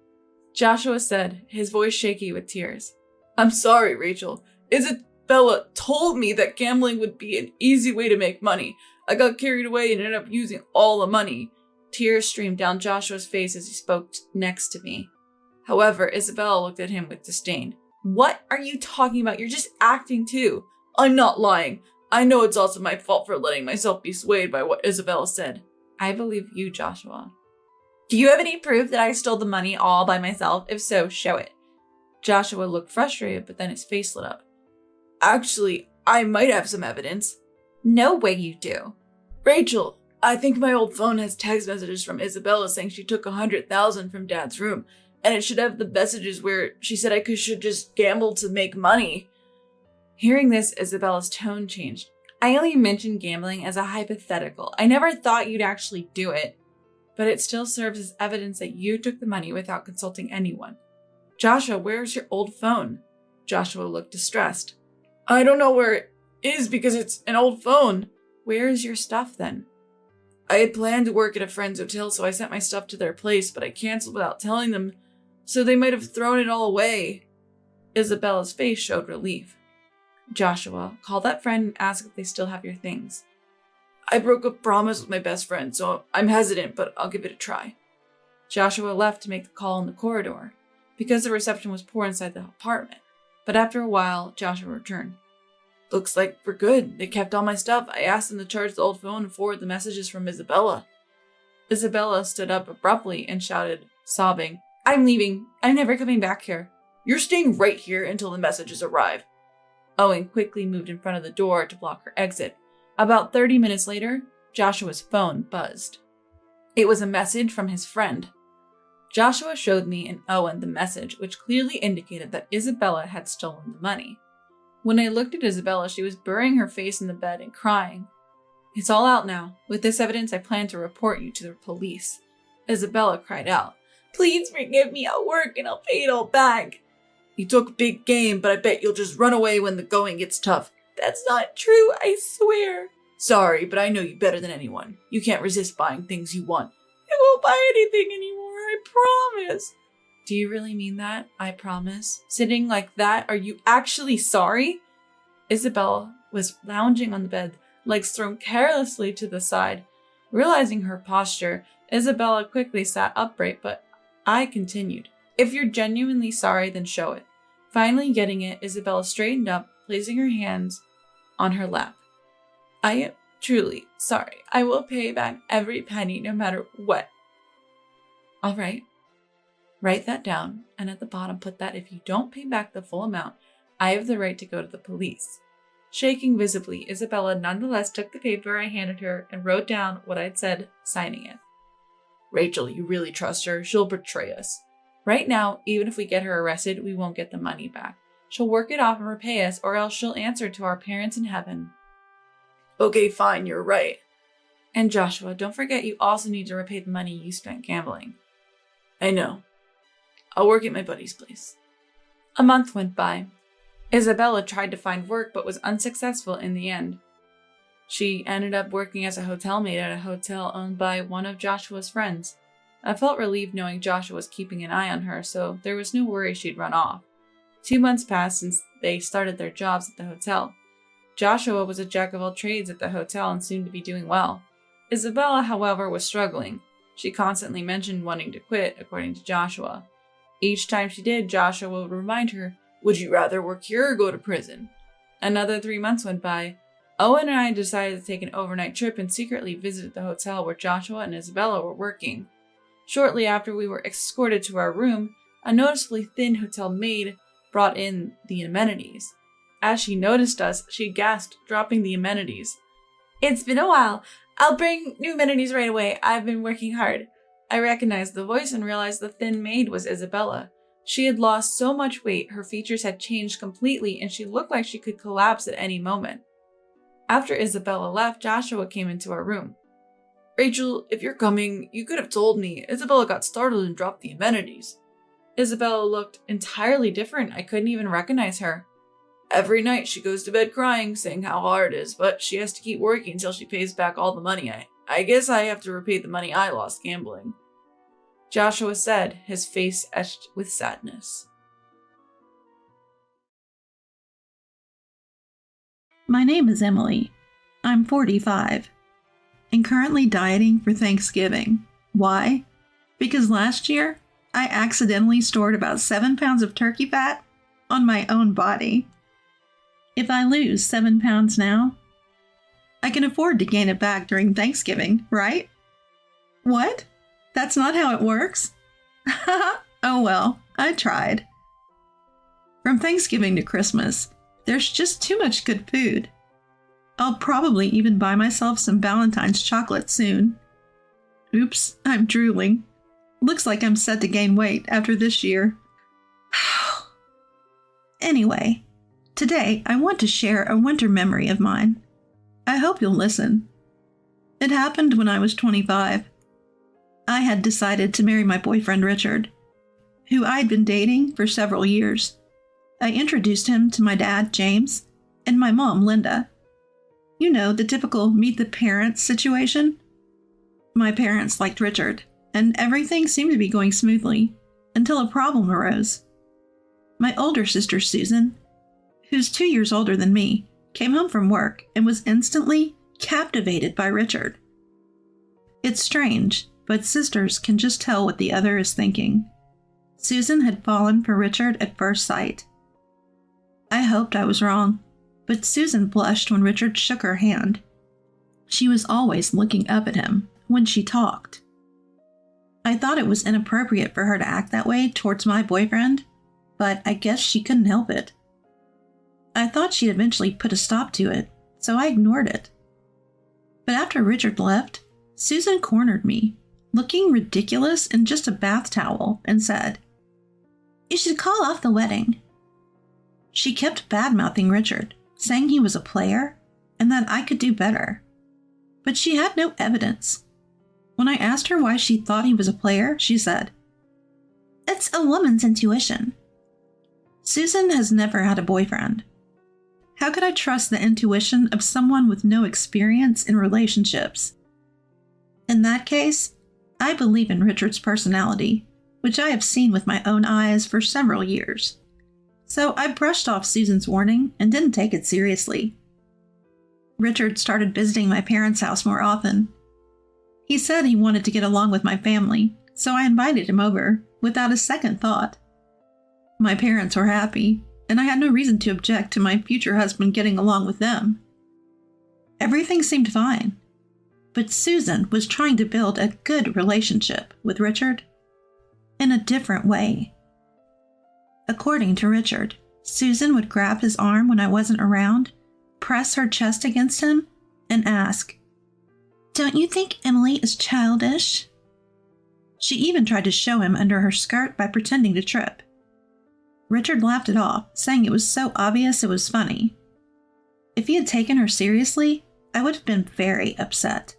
Joshua said, his voice shaky with tears. I'm sorry, Rachel. Isabella told me that gambling would be an easy way to make money. I got carried away and ended up using all the money. Tears streamed down Joshua's face as he spoke next to me. However, Isabella looked at him with disdain. What are you talking about? You're just acting too. I'm not lying. I know it's also my fault for letting myself be swayed by what Isabella said. I believe you, Joshua. Do you have any proof that I stole the money all by myself? If so, show it. Joshua looked frustrated, but then his face lit up. Actually, I might have some evidence. No way you do. Rachel, I think my old phone has text messages from Isabella saying she took $100,000 from Dad's room, and it should have the messages where she said I should just gamble to make money. Hearing this, Isabella's tone changed. I only mentioned gambling as a hypothetical. I never thought you'd actually do it. But it still serves as evidence that you took the money without consulting anyone. Joshua, where's your old phone? Joshua looked distressed. I don't know where it is because it's an old phone. Where is your stuff then? I had planned to work at a friend's hotel, so I sent my stuff to their place, but I canceled without telling them, so they might have thrown it all away. Isabella's face showed relief. Joshua, call that friend and ask if they still have your things. I broke a promise with my best friend, so I'm hesitant, but I'll give it a try. Joshua left to make the call in the corridor, because the reception was poor inside the apartment. But after a while, Joshua returned. Looks like we're good. They kept all my stuff. I asked them to charge the old phone and forward the messages from Isabella. Isabella stood up abruptly and shouted, sobbing, I'm leaving. I'm never coming back here. You're staying right here until the messages arrive. Owen quickly moved in front of the door to block her exit. About 30 minutes later, Joshua's phone buzzed. It was a message from his friend. Joshua showed me and Owen the message, which clearly indicated that Isabella had stolen the money. When I looked at Isabella, she was burying her face in the bed and crying. It's all out now. With this evidence, I plan to report you to the police. Isabella cried out, Please forgive me, I'll work and I'll pay it all back. You took a big game, but I bet you'll just run away when the going gets tough. That's not true, I swear. Sorry, but I know you better than anyone. You can't resist buying things you want. I won't buy anything anymore, I promise. Do you really mean that? I promise. Sitting like that, are you actually sorry? Isabella was lounging on the bed, legs thrown carelessly to the side. Realizing her posture, Isabella quickly sat upright, but I continued. If you're genuinely sorry, then show it. Finally getting it, Isabella straightened up, placing her hands on her lap. I am truly sorry. I will pay back every penny, no matter what. All right. Write that down, and at the bottom put that if you don't pay back the full amount, I have the right to go to the police. Shaking visibly, Isabella nonetheless took the paper I handed her and wrote down what I'd said, signing it. Rachel, you really trust her? She'll betray us. Right now, even if we get her arrested, we won't get the money back. She'll work it off and repay us, or else she'll answer to our parents in heaven. Okay, fine, you're right. And Joshua, don't forget you also need to repay the money you spent gambling. I know. I'll work at my buddy's place. A month went by. Isabella tried to find work but was unsuccessful in the end. She ended up working as a hotel maid at a hotel owned by one of Joshua's friends. I felt relieved knowing Joshua was keeping an eye on her, so there was no worry she'd run off. 2 months passed since they started their jobs at the hotel. Joshua was a jack of all trades at the hotel and seemed to be doing well. Isabella, however, was struggling. She constantly mentioned wanting to quit, according to Joshua. Each time she did, Joshua would remind her, would you rather work here or go to prison? Another 3 months went by. Owen and I decided to take an overnight trip and secretly visited the hotel where Joshua and Isabella were working. Shortly after we were escorted to our room, a noticeably thin hotel maid brought in the amenities. As she noticed us, she gasped, dropping the amenities. It's been a while. I'll bring new amenities right away. I've been working hard. I recognized the voice and realized the thin maid was Isabella. She had lost so much weight, her features had changed completely, and she looked like she could collapse at any moment. After Isabella left, Joshua came into our room. Rachel, if you're coming, you could have told me. Isabella got startled and dropped the amenities. Isabella looked entirely different. I couldn't even recognize her. Every night she goes to bed crying, saying how hard it is, but she has to keep working until she pays back all the money. I guess I have to repay the money I lost gambling. Joshua said, his face etched with sadness. My name is Emily. I'm 45 and currently dieting for Thanksgiving. Why? Because last year, I accidentally stored about 7 pounds of turkey fat on my own body. If I lose 7 pounds now, I can afford to gain it back during Thanksgiving, right? What? That's not how it works? Oh well, I tried. From Thanksgiving to Christmas, there's just too much good food. I'll probably even buy myself some Valentine's chocolate soon. Oops, I'm drooling. Looks like I'm set to gain weight after this year. Anyway, today I want to share a winter memory of mine. I hope you'll listen. It happened when I was 25. I had decided to marry my boyfriend Richard, who I'd been dating for several years. I introduced him to my dad, James, and my mom, Linda. You know, the typical meet the parents situation. My parents liked Richard, and everything seemed to be going smoothly until a problem arose. My older sister, Susan, who's 2 years older than me, came home from work and was instantly captivated by Richard. It's strange, but sisters can just tell what the other is thinking. Susan had fallen for Richard at first sight. I hoped I was wrong, but Susan blushed when Richard shook her hand. She was always looking up at him when she talked. I thought it was inappropriate for her to act that way towards my boyfriend, but I guess she couldn't help it. I thought she'd eventually put a stop to it, so I ignored it. But after Richard left, Susan cornered me, looking ridiculous in just a bath towel, and said, "You should call off the wedding." She kept bad-mouthing Richard, saying he was a player and that I could do better. But she had no evidence. When I asked her why she thought he was a player, she said, "It's a woman's intuition." Susan has never had a boyfriend. How could I trust the intuition of someone with no experience in relationships? In that case, I believe in Richard's personality, which I have seen with my own eyes for several years. So I brushed off Susan's warning and didn't take it seriously. Richard started visiting my parents' house more often. He said he wanted to get along with my family, so I invited him over without a second thought. My parents were happy, and I had no reason to object to my future husband getting along with them. Everything seemed fine, but Susan was trying to build a good relationship with Richard in a different way. According to Richard, Susan would grab his arm when I wasn't around, press her chest against him, and ask, "Don't you think Emily is childish?" She even tried to show him under her skirt by pretending to trip. Richard laughed it off, saying it was so obvious it was funny. If he had taken her seriously, I would have been very upset.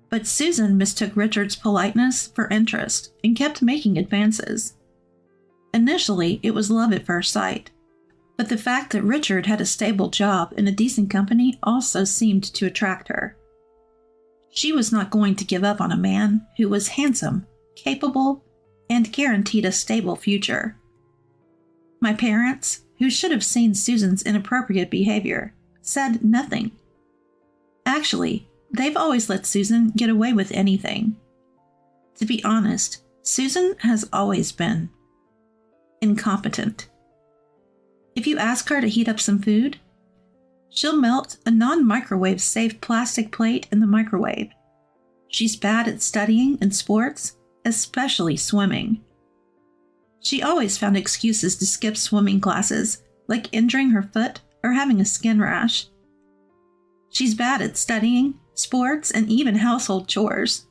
But Susan mistook Richard's politeness for interest and kept making advances. Initially, it was love at first sight, but the fact that Richard had a stable job in a decent company also seemed to attract her. She was not going to give up on a man who was handsome, capable, and guaranteed a stable future. My parents, who should have seen Susan's inappropriate behavior, said nothing. Actually, they've always let Susan get away with anything. To be honest, Susan has always been incompetent. If you ask her to heat up some food, she'll melt a non-microwave safe plastic plate in the microwave. She's bad at studying and sports, especially swimming. She always found excuses to skip swimming classes, like injuring her foot or having a skin rash. She's bad at studying, sports, and even household chores.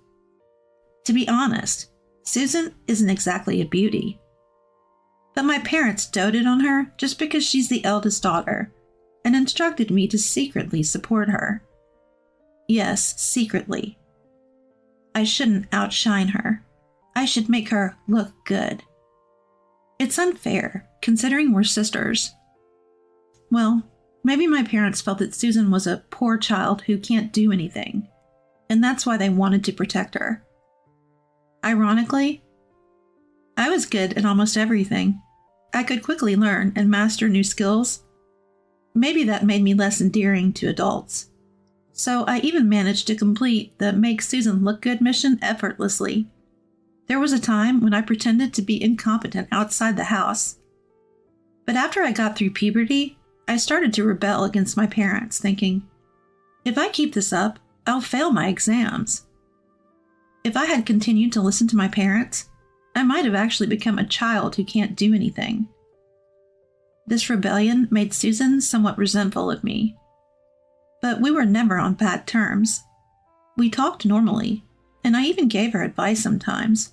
To be honest, Susan isn't exactly a beauty. But my parents doted on her just because she's the eldest daughter, and instructed me to secretly support her. Yes, secretly. I shouldn't outshine her. I should make her look good. It's unfair, considering we're sisters. Well, maybe my parents felt that Susan was a poor child who can't do anything, and that's why they wanted to protect her. Ironically, I was good at almost everything. I could quickly learn and master new skills. Maybe that made me less endearing to adults. So I even managed to complete the Make Susan Look Good mission effortlessly. There was a time when I pretended to be incompetent outside the house. But after I got through puberty, I started to rebel against my parents, thinking, if I keep this up, I'll fail my exams. If I had continued to listen to my parents, I might have actually become a child who can't do anything. This rebellion made Susan somewhat resentful of me. But we were never on bad terms. We talked normally, and I even gave her advice sometimes.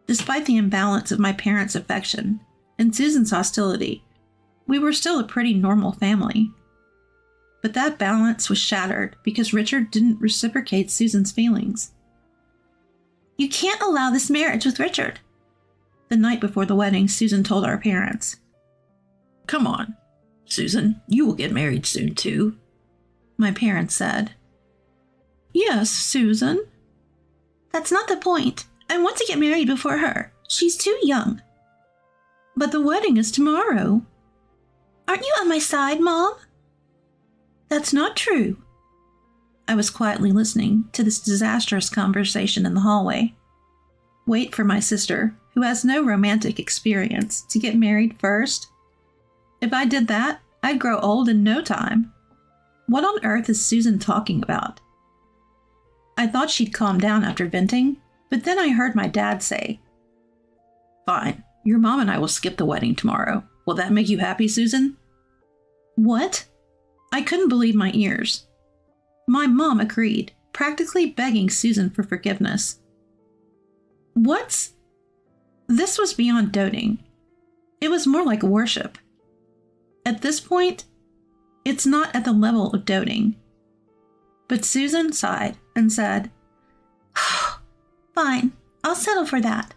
Despite the imbalance of my parents' affection and Susan's hostility, we were still a pretty normal family. But that balance was shattered because Richard didn't reciprocate Susan's feelings. You can't allow this marriage with Richard. The night before the wedding, Susan told our parents. Come on, Susan, you will get married soon too, my parents said. Yes, Susan. That's not the point. I want to get married before her. She's too young. But the wedding is tomorrow. Aren't you on my side, Mom? That's not true. I was quietly listening to this disastrous conversation in the hallway. Wait for my sister, who has no romantic experience, to get married first? If I did that, I'd grow old in no time. What on earth is Susan talking about? I thought she'd calm down after venting, but then I heard my dad say, Fine, your mom and I will skip the wedding tomorrow. Will that make you happy, Susan? What? I couldn't believe my ears. My mom agreed, practically begging Susan for forgiveness. This was beyond doting. It was more like worship. At this point, it's not at the level of doting. But Susan sighed and said, Fine, I'll settle for that.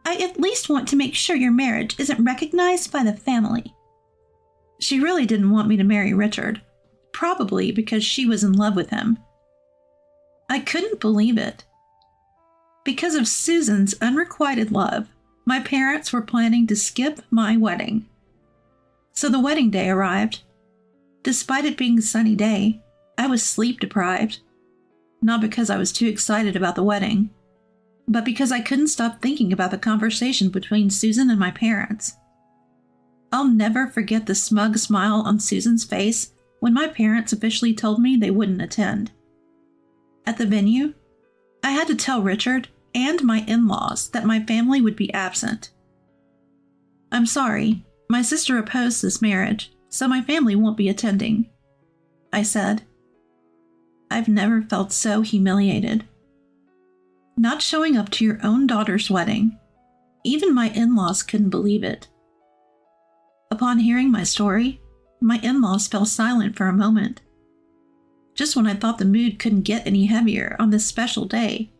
I at least want to make sure your marriage isn't recognized by the family. She really didn't want me to marry Richard, probably because she was in love with him. I couldn't believe it. Because of Susan's unrequited love, my parents were planning to skip my wedding. So the wedding day arrived. Despite it being a sunny day, I was sleep deprived. Not because I was too excited about the wedding, but because I couldn't stop thinking about the conversation between Susan and my parents. I'll never forget the smug smile on Susan's face when my parents officially told me they wouldn't attend. At the venue, I had to tell Richard and my in-laws that my family would be absent. I'm sorry, my sister opposed this marriage, so my family won't be attending, I said. I've never felt so humiliated. Not showing up to your own daughter's wedding. Even my in-laws couldn't believe it. Upon hearing my story, my in-laws fell silent for a moment. Just when I thought the mood couldn't get any heavier on this special day,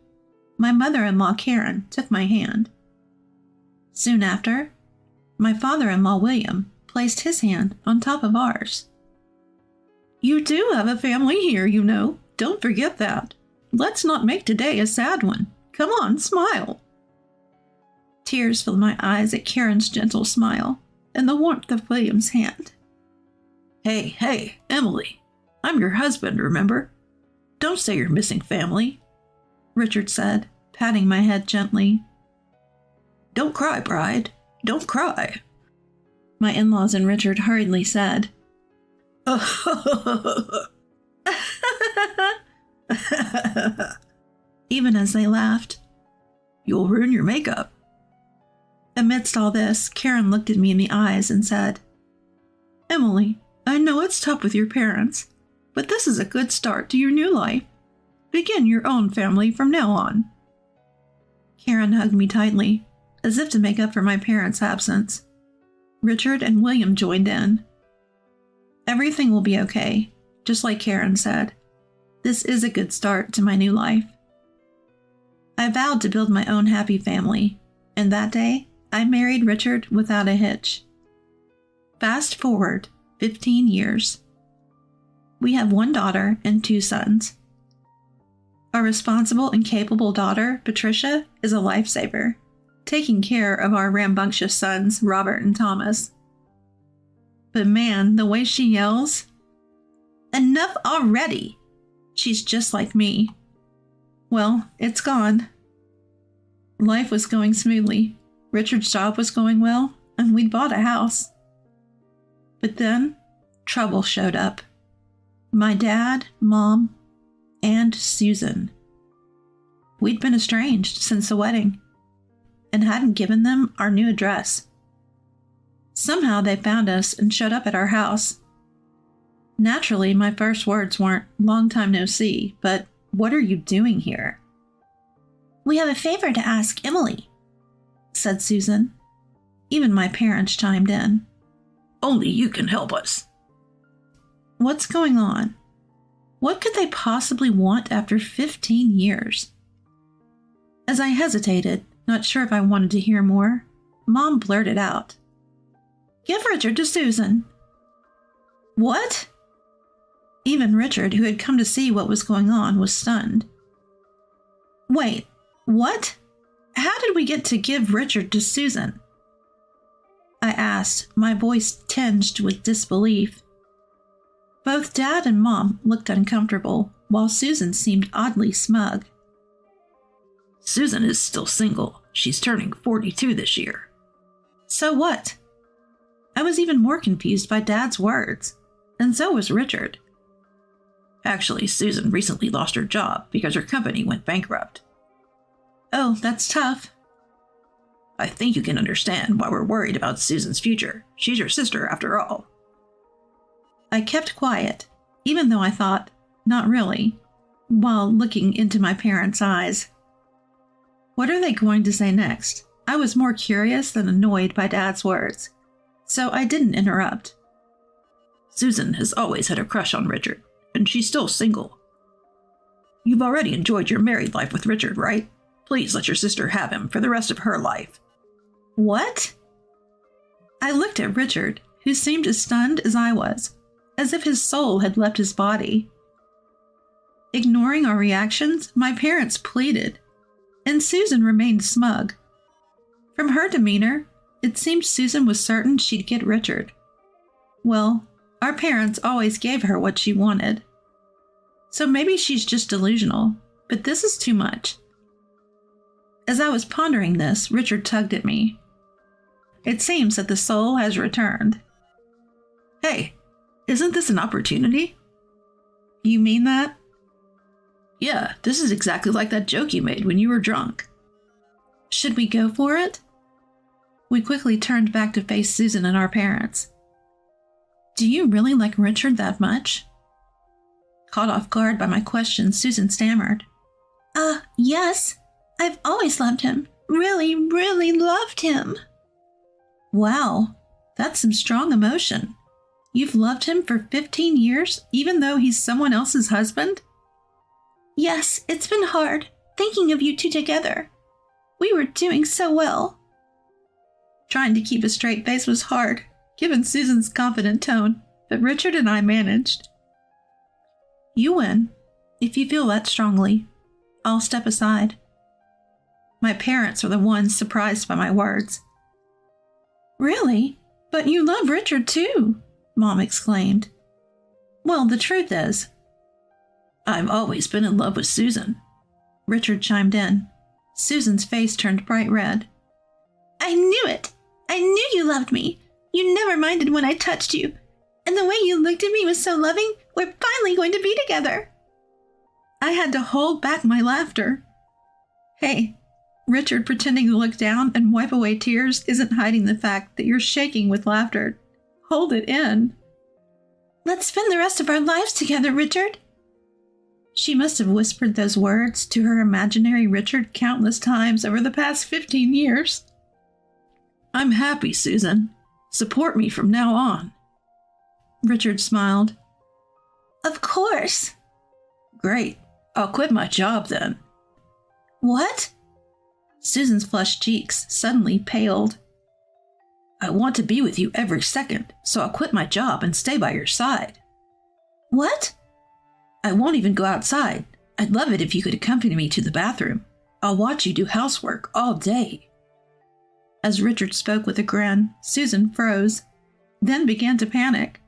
my mother-in-law Karen took my hand. Soon after, my father-in-law William placed his hand on top of ours. You do have a family here, you know. Don't forget that. Let's not make today a sad one. Come on, smile. Tears filled my eyes at Karen's gentle smile and the warmth of William's hand. Hey, Emily. I'm your husband, remember? Don't say you're missing family, Richard said, patting my head gently. Don't cry, bride. Don't cry, my in-laws and Richard hurriedly said. Even as they laughed. You'll ruin your makeup. Amidst all this, Karen looked at me in the eyes and said, Emily, I know it's tough with your parents, but this is a good start to your new life. Begin your own family from now on. Karen hugged me tightly, as if to make up for my parents' absence. Richard and William joined in. Everything will be okay, just like Karen said. This is a good start to my new life. I vowed to build my own happy family, and that day, I married Richard without a hitch. Fast forward 15 years. We have one daughter and 2 sons. Our responsible and capable daughter, Patricia, is a lifesaver, taking care of our rambunctious sons, Robert and Thomas. But man, the way she yells, "Enough already!" She's just like me. Well, it's gone. Life was going smoothly. Richard's job was going well, and we'd bought a house. But then, trouble showed up. My dad, Mom, and Susan. We'd been estranged since the wedding, and hadn't given them our new address. Somehow they found us and showed up at our house. Naturally, my first words weren't, "Long time no see," but, "What are you doing here?" "We have a favor to ask Emily," said Susan. Even my parents chimed in. Only you can help us. What's going on? What could they possibly want after 15 years? As I hesitated, not sure if I wanted to hear more, Mom blurted out, "Give Richard to Susan." What? Even Richard, who had come to see what was going on, was stunned. Wait, what? How did we get to give Richard to Susan? I asked, my voice tinged with disbelief. Both Dad and Mom looked uncomfortable, while Susan seemed oddly smug. Susan is still single. She's turning 42 this year. So what? I was even more confused by Dad's words, and so was Richard. Actually, Susan recently lost her job because her company went bankrupt. Oh, that's tough. I think you can understand why we're worried about Susan's future. She's your sister, after all. I kept quiet, even though I thought, not really, while looking into my parents' eyes. What are they going to say next? I was more curious than annoyed by Dad's words, so I didn't interrupt. Susan has always had a crush on Richard, and she's still single. You've already enjoyed your married life with Richard, right? Please let your sister have him for the rest of her life. What? I looked at Richard, who seemed as stunned as I was, as if his soul had left his body. Ignoring our reactions, my parents pleaded, and Susan remained smug. From her demeanor, it seemed Susan was certain she'd get Richard. Well, our parents always gave her what she wanted. So maybe she's just delusional, but this is too much. As I was pondering this, Richard tugged at me. It seems that the soul has returned. Hey, isn't this an opportunity? You mean that? Yeah, this is exactly like that joke you made when you were drunk. Should we go for it? We quickly turned back to face Susan and our parents. Do you really like Richard that much? Caught off guard by my question, Susan stammered. Yes. I've always loved him. Really, really loved him. Wow, that's some strong emotion. You've loved him for 15 years, even though he's someone else's husband? Yes, it's been hard, thinking of you two together. We were doing so well. Trying to keep a straight face was hard, given Susan's confident tone, but Richard and I managed. You win, if you feel that strongly. I'll step aside. My parents were the ones surprised by my words. Really? But you love Richard too, Mom exclaimed. Well, the truth is, I've always been in love with Susan. Richard chimed in. Susan's face turned bright red. I knew it! I knew you loved me. You never minded when I touched you. And the way you looked at me was so loving. We're finally going to be together. I had to hold back my laughter. Hey, Richard pretending to look down and wipe away tears isn't hiding the fact that you're shaking with laughter. Hold it in. Let's spend the rest of our lives together, Richard. She must have whispered those words to her imaginary Richard countless times over the past 15 years. I'm happy, Susan. Support me from now on. Richard smiled. Of course. Great. I'll quit my job then. What? Susan's flushed cheeks suddenly paled. I want to be with you every second, so I'll quit my job and stay by your side. What? I won't even go outside. I'd love it if you could accompany me to the bathroom. I'll watch you do housework all day. As Richard spoke with a grin, Susan froze, then began to panic.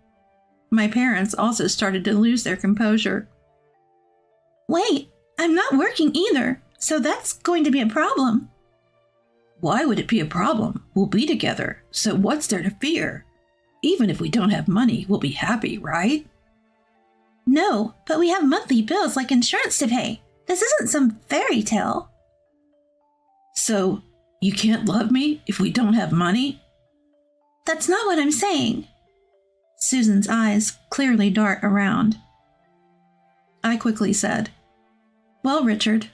My parents also started to lose their composure. Wait, I'm not working either, so that's going to be a problem. Why would it be a problem? We'll be together, so what's there to fear? Even if we don't have money, we'll be happy, right? No, but we have monthly bills like insurance to pay. This isn't some fairy tale. So, you can't love me if we don't have money? That's not what I'm saying. Susan's eyes clearly dart around. I quickly said, Well, Richard,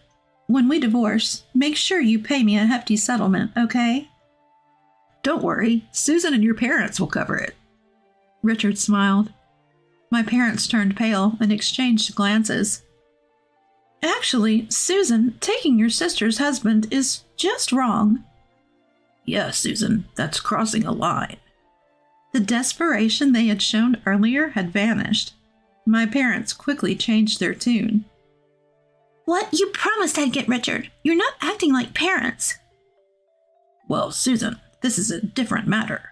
when we divorce, make sure you pay me a hefty settlement, okay? Don't worry, Susan and your parents will cover it. Richard smiled. My parents turned pale and exchanged glances. Actually, Susan, taking your sister's husband is just wrong. Yeah, Susan, that's crossing a line. The desperation they had shown earlier had vanished. My parents quickly changed their tune. What? You promised I'd get Richard. You're not acting like parents. Well, Susan, this is a different matter.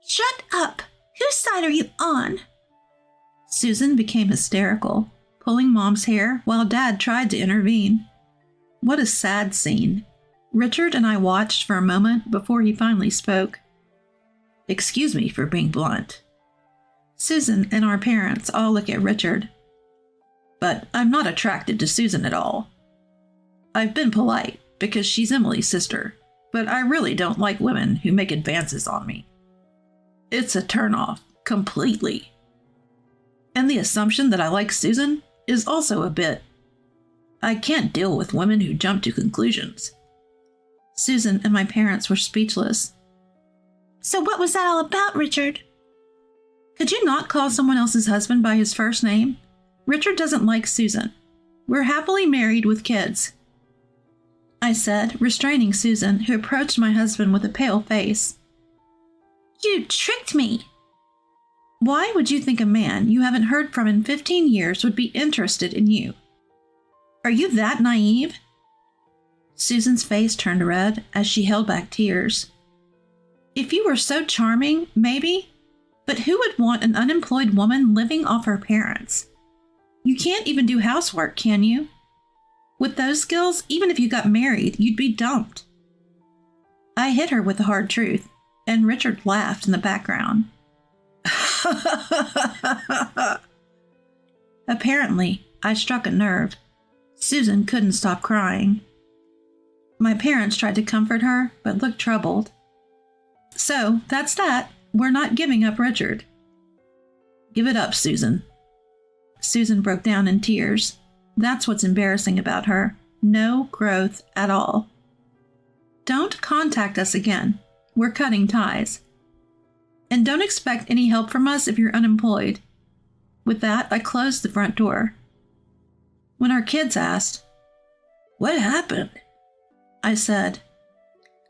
Shut up! Whose side are you on? Susan became hysterical, pulling Mom's hair while Dad tried to intervene. What a sad scene. Richard and I watched for a moment before he finally spoke. Excuse me for being blunt. Susan and our parents all look at Richard. But I'm not attracted to Susan at all. I've been polite because she's Emily's sister, but I really don't like women who make advances on me. It's a turnoff, completely. And the assumption that I like Susan is also a bit. I can't deal with women who jump to conclusions. Susan and my parents were speechless. So what was that all about, Richard? Could you not call someone else's husband by his first name? Richard doesn't like Susan. We're happily married with kids. I said, restraining Susan, who approached my husband with a pale face. You tricked me! Why would you think a man you haven't heard from in 15 years would be interested in you? Are you that naive? Susan's face turned red as she held back tears. If you were so charming, maybe, but who would want an unemployed woman living off her parents? You can't even do housework, can you? With those skills, even if you got married, you'd be dumped. I hit her with the hard truth, and Richard laughed in the background. Apparently, I struck a nerve. Susan couldn't stop crying. My parents tried to comfort her, but looked troubled. So, that's that. We're not giving up Richard. Give it up, Susan. Susan broke down in tears. That's what's embarrassing about her. No growth at all. Don't contact us again. We're cutting ties. And don't expect any help from us if you're unemployed. With that, I closed the front door. When our kids asked, What happened? I said,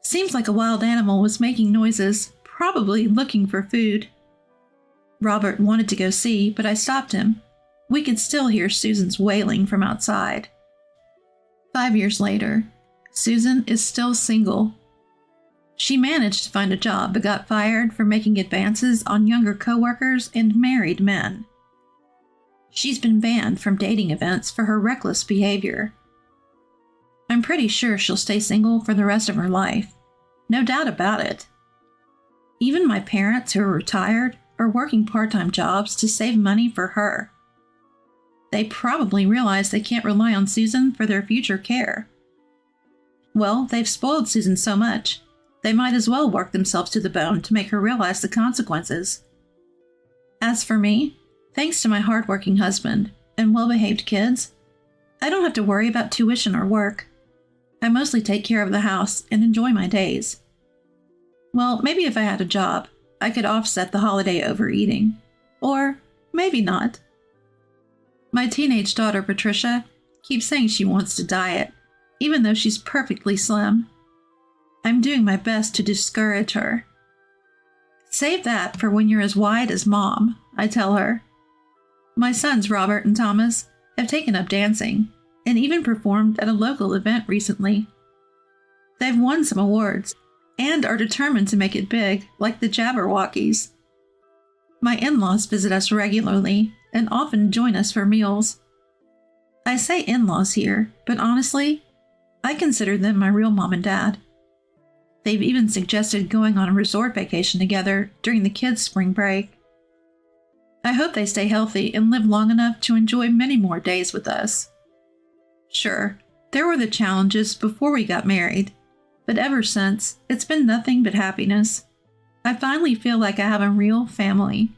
Seems like a wild animal was making noises, probably looking for food. Robert wanted to go see, but I stopped him. We could still hear Susan's wailing from outside. 5 years later, Susan is still single. She managed to find a job but got fired for making advances on younger coworkers and married men. She's been banned from dating events for her reckless behavior. I'm pretty sure she'll stay single for the rest of her life. No doubt about it. Even my parents, who are retired, are working part-time jobs to save money for her. They probably realize they can't rely on Susan for their future care. Well, they've spoiled Susan so much, they might as well work themselves to the bone to make her realize the consequences. As for me, thanks to my hardworking husband and well-behaved kids, I don't have to worry about tuition or work. I mostly take care of the house and enjoy my days. Well, maybe if I had a job, I could offset the holiday overeating. Or maybe not. My teenage daughter, Patricia, keeps saying she wants to diet, even though she's perfectly slim. I'm doing my best to discourage her. Save that for when you're as wide as Mom, I tell her. My sons Robert and Thomas have taken up dancing and even performed at a local event recently. They've won some awards and are determined to make it big, like the Jabberwockies. My in-laws visit us regularly and often join us for meals. I say in-laws here, but honestly, I consider them my real mom and dad. They've even suggested going on a resort vacation together during the kids' spring break. I hope they stay healthy and live long enough to enjoy many more days with us. Sure, there were the challenges before we got married, but ever since, it's been nothing but happiness. I finally feel like I have a real family.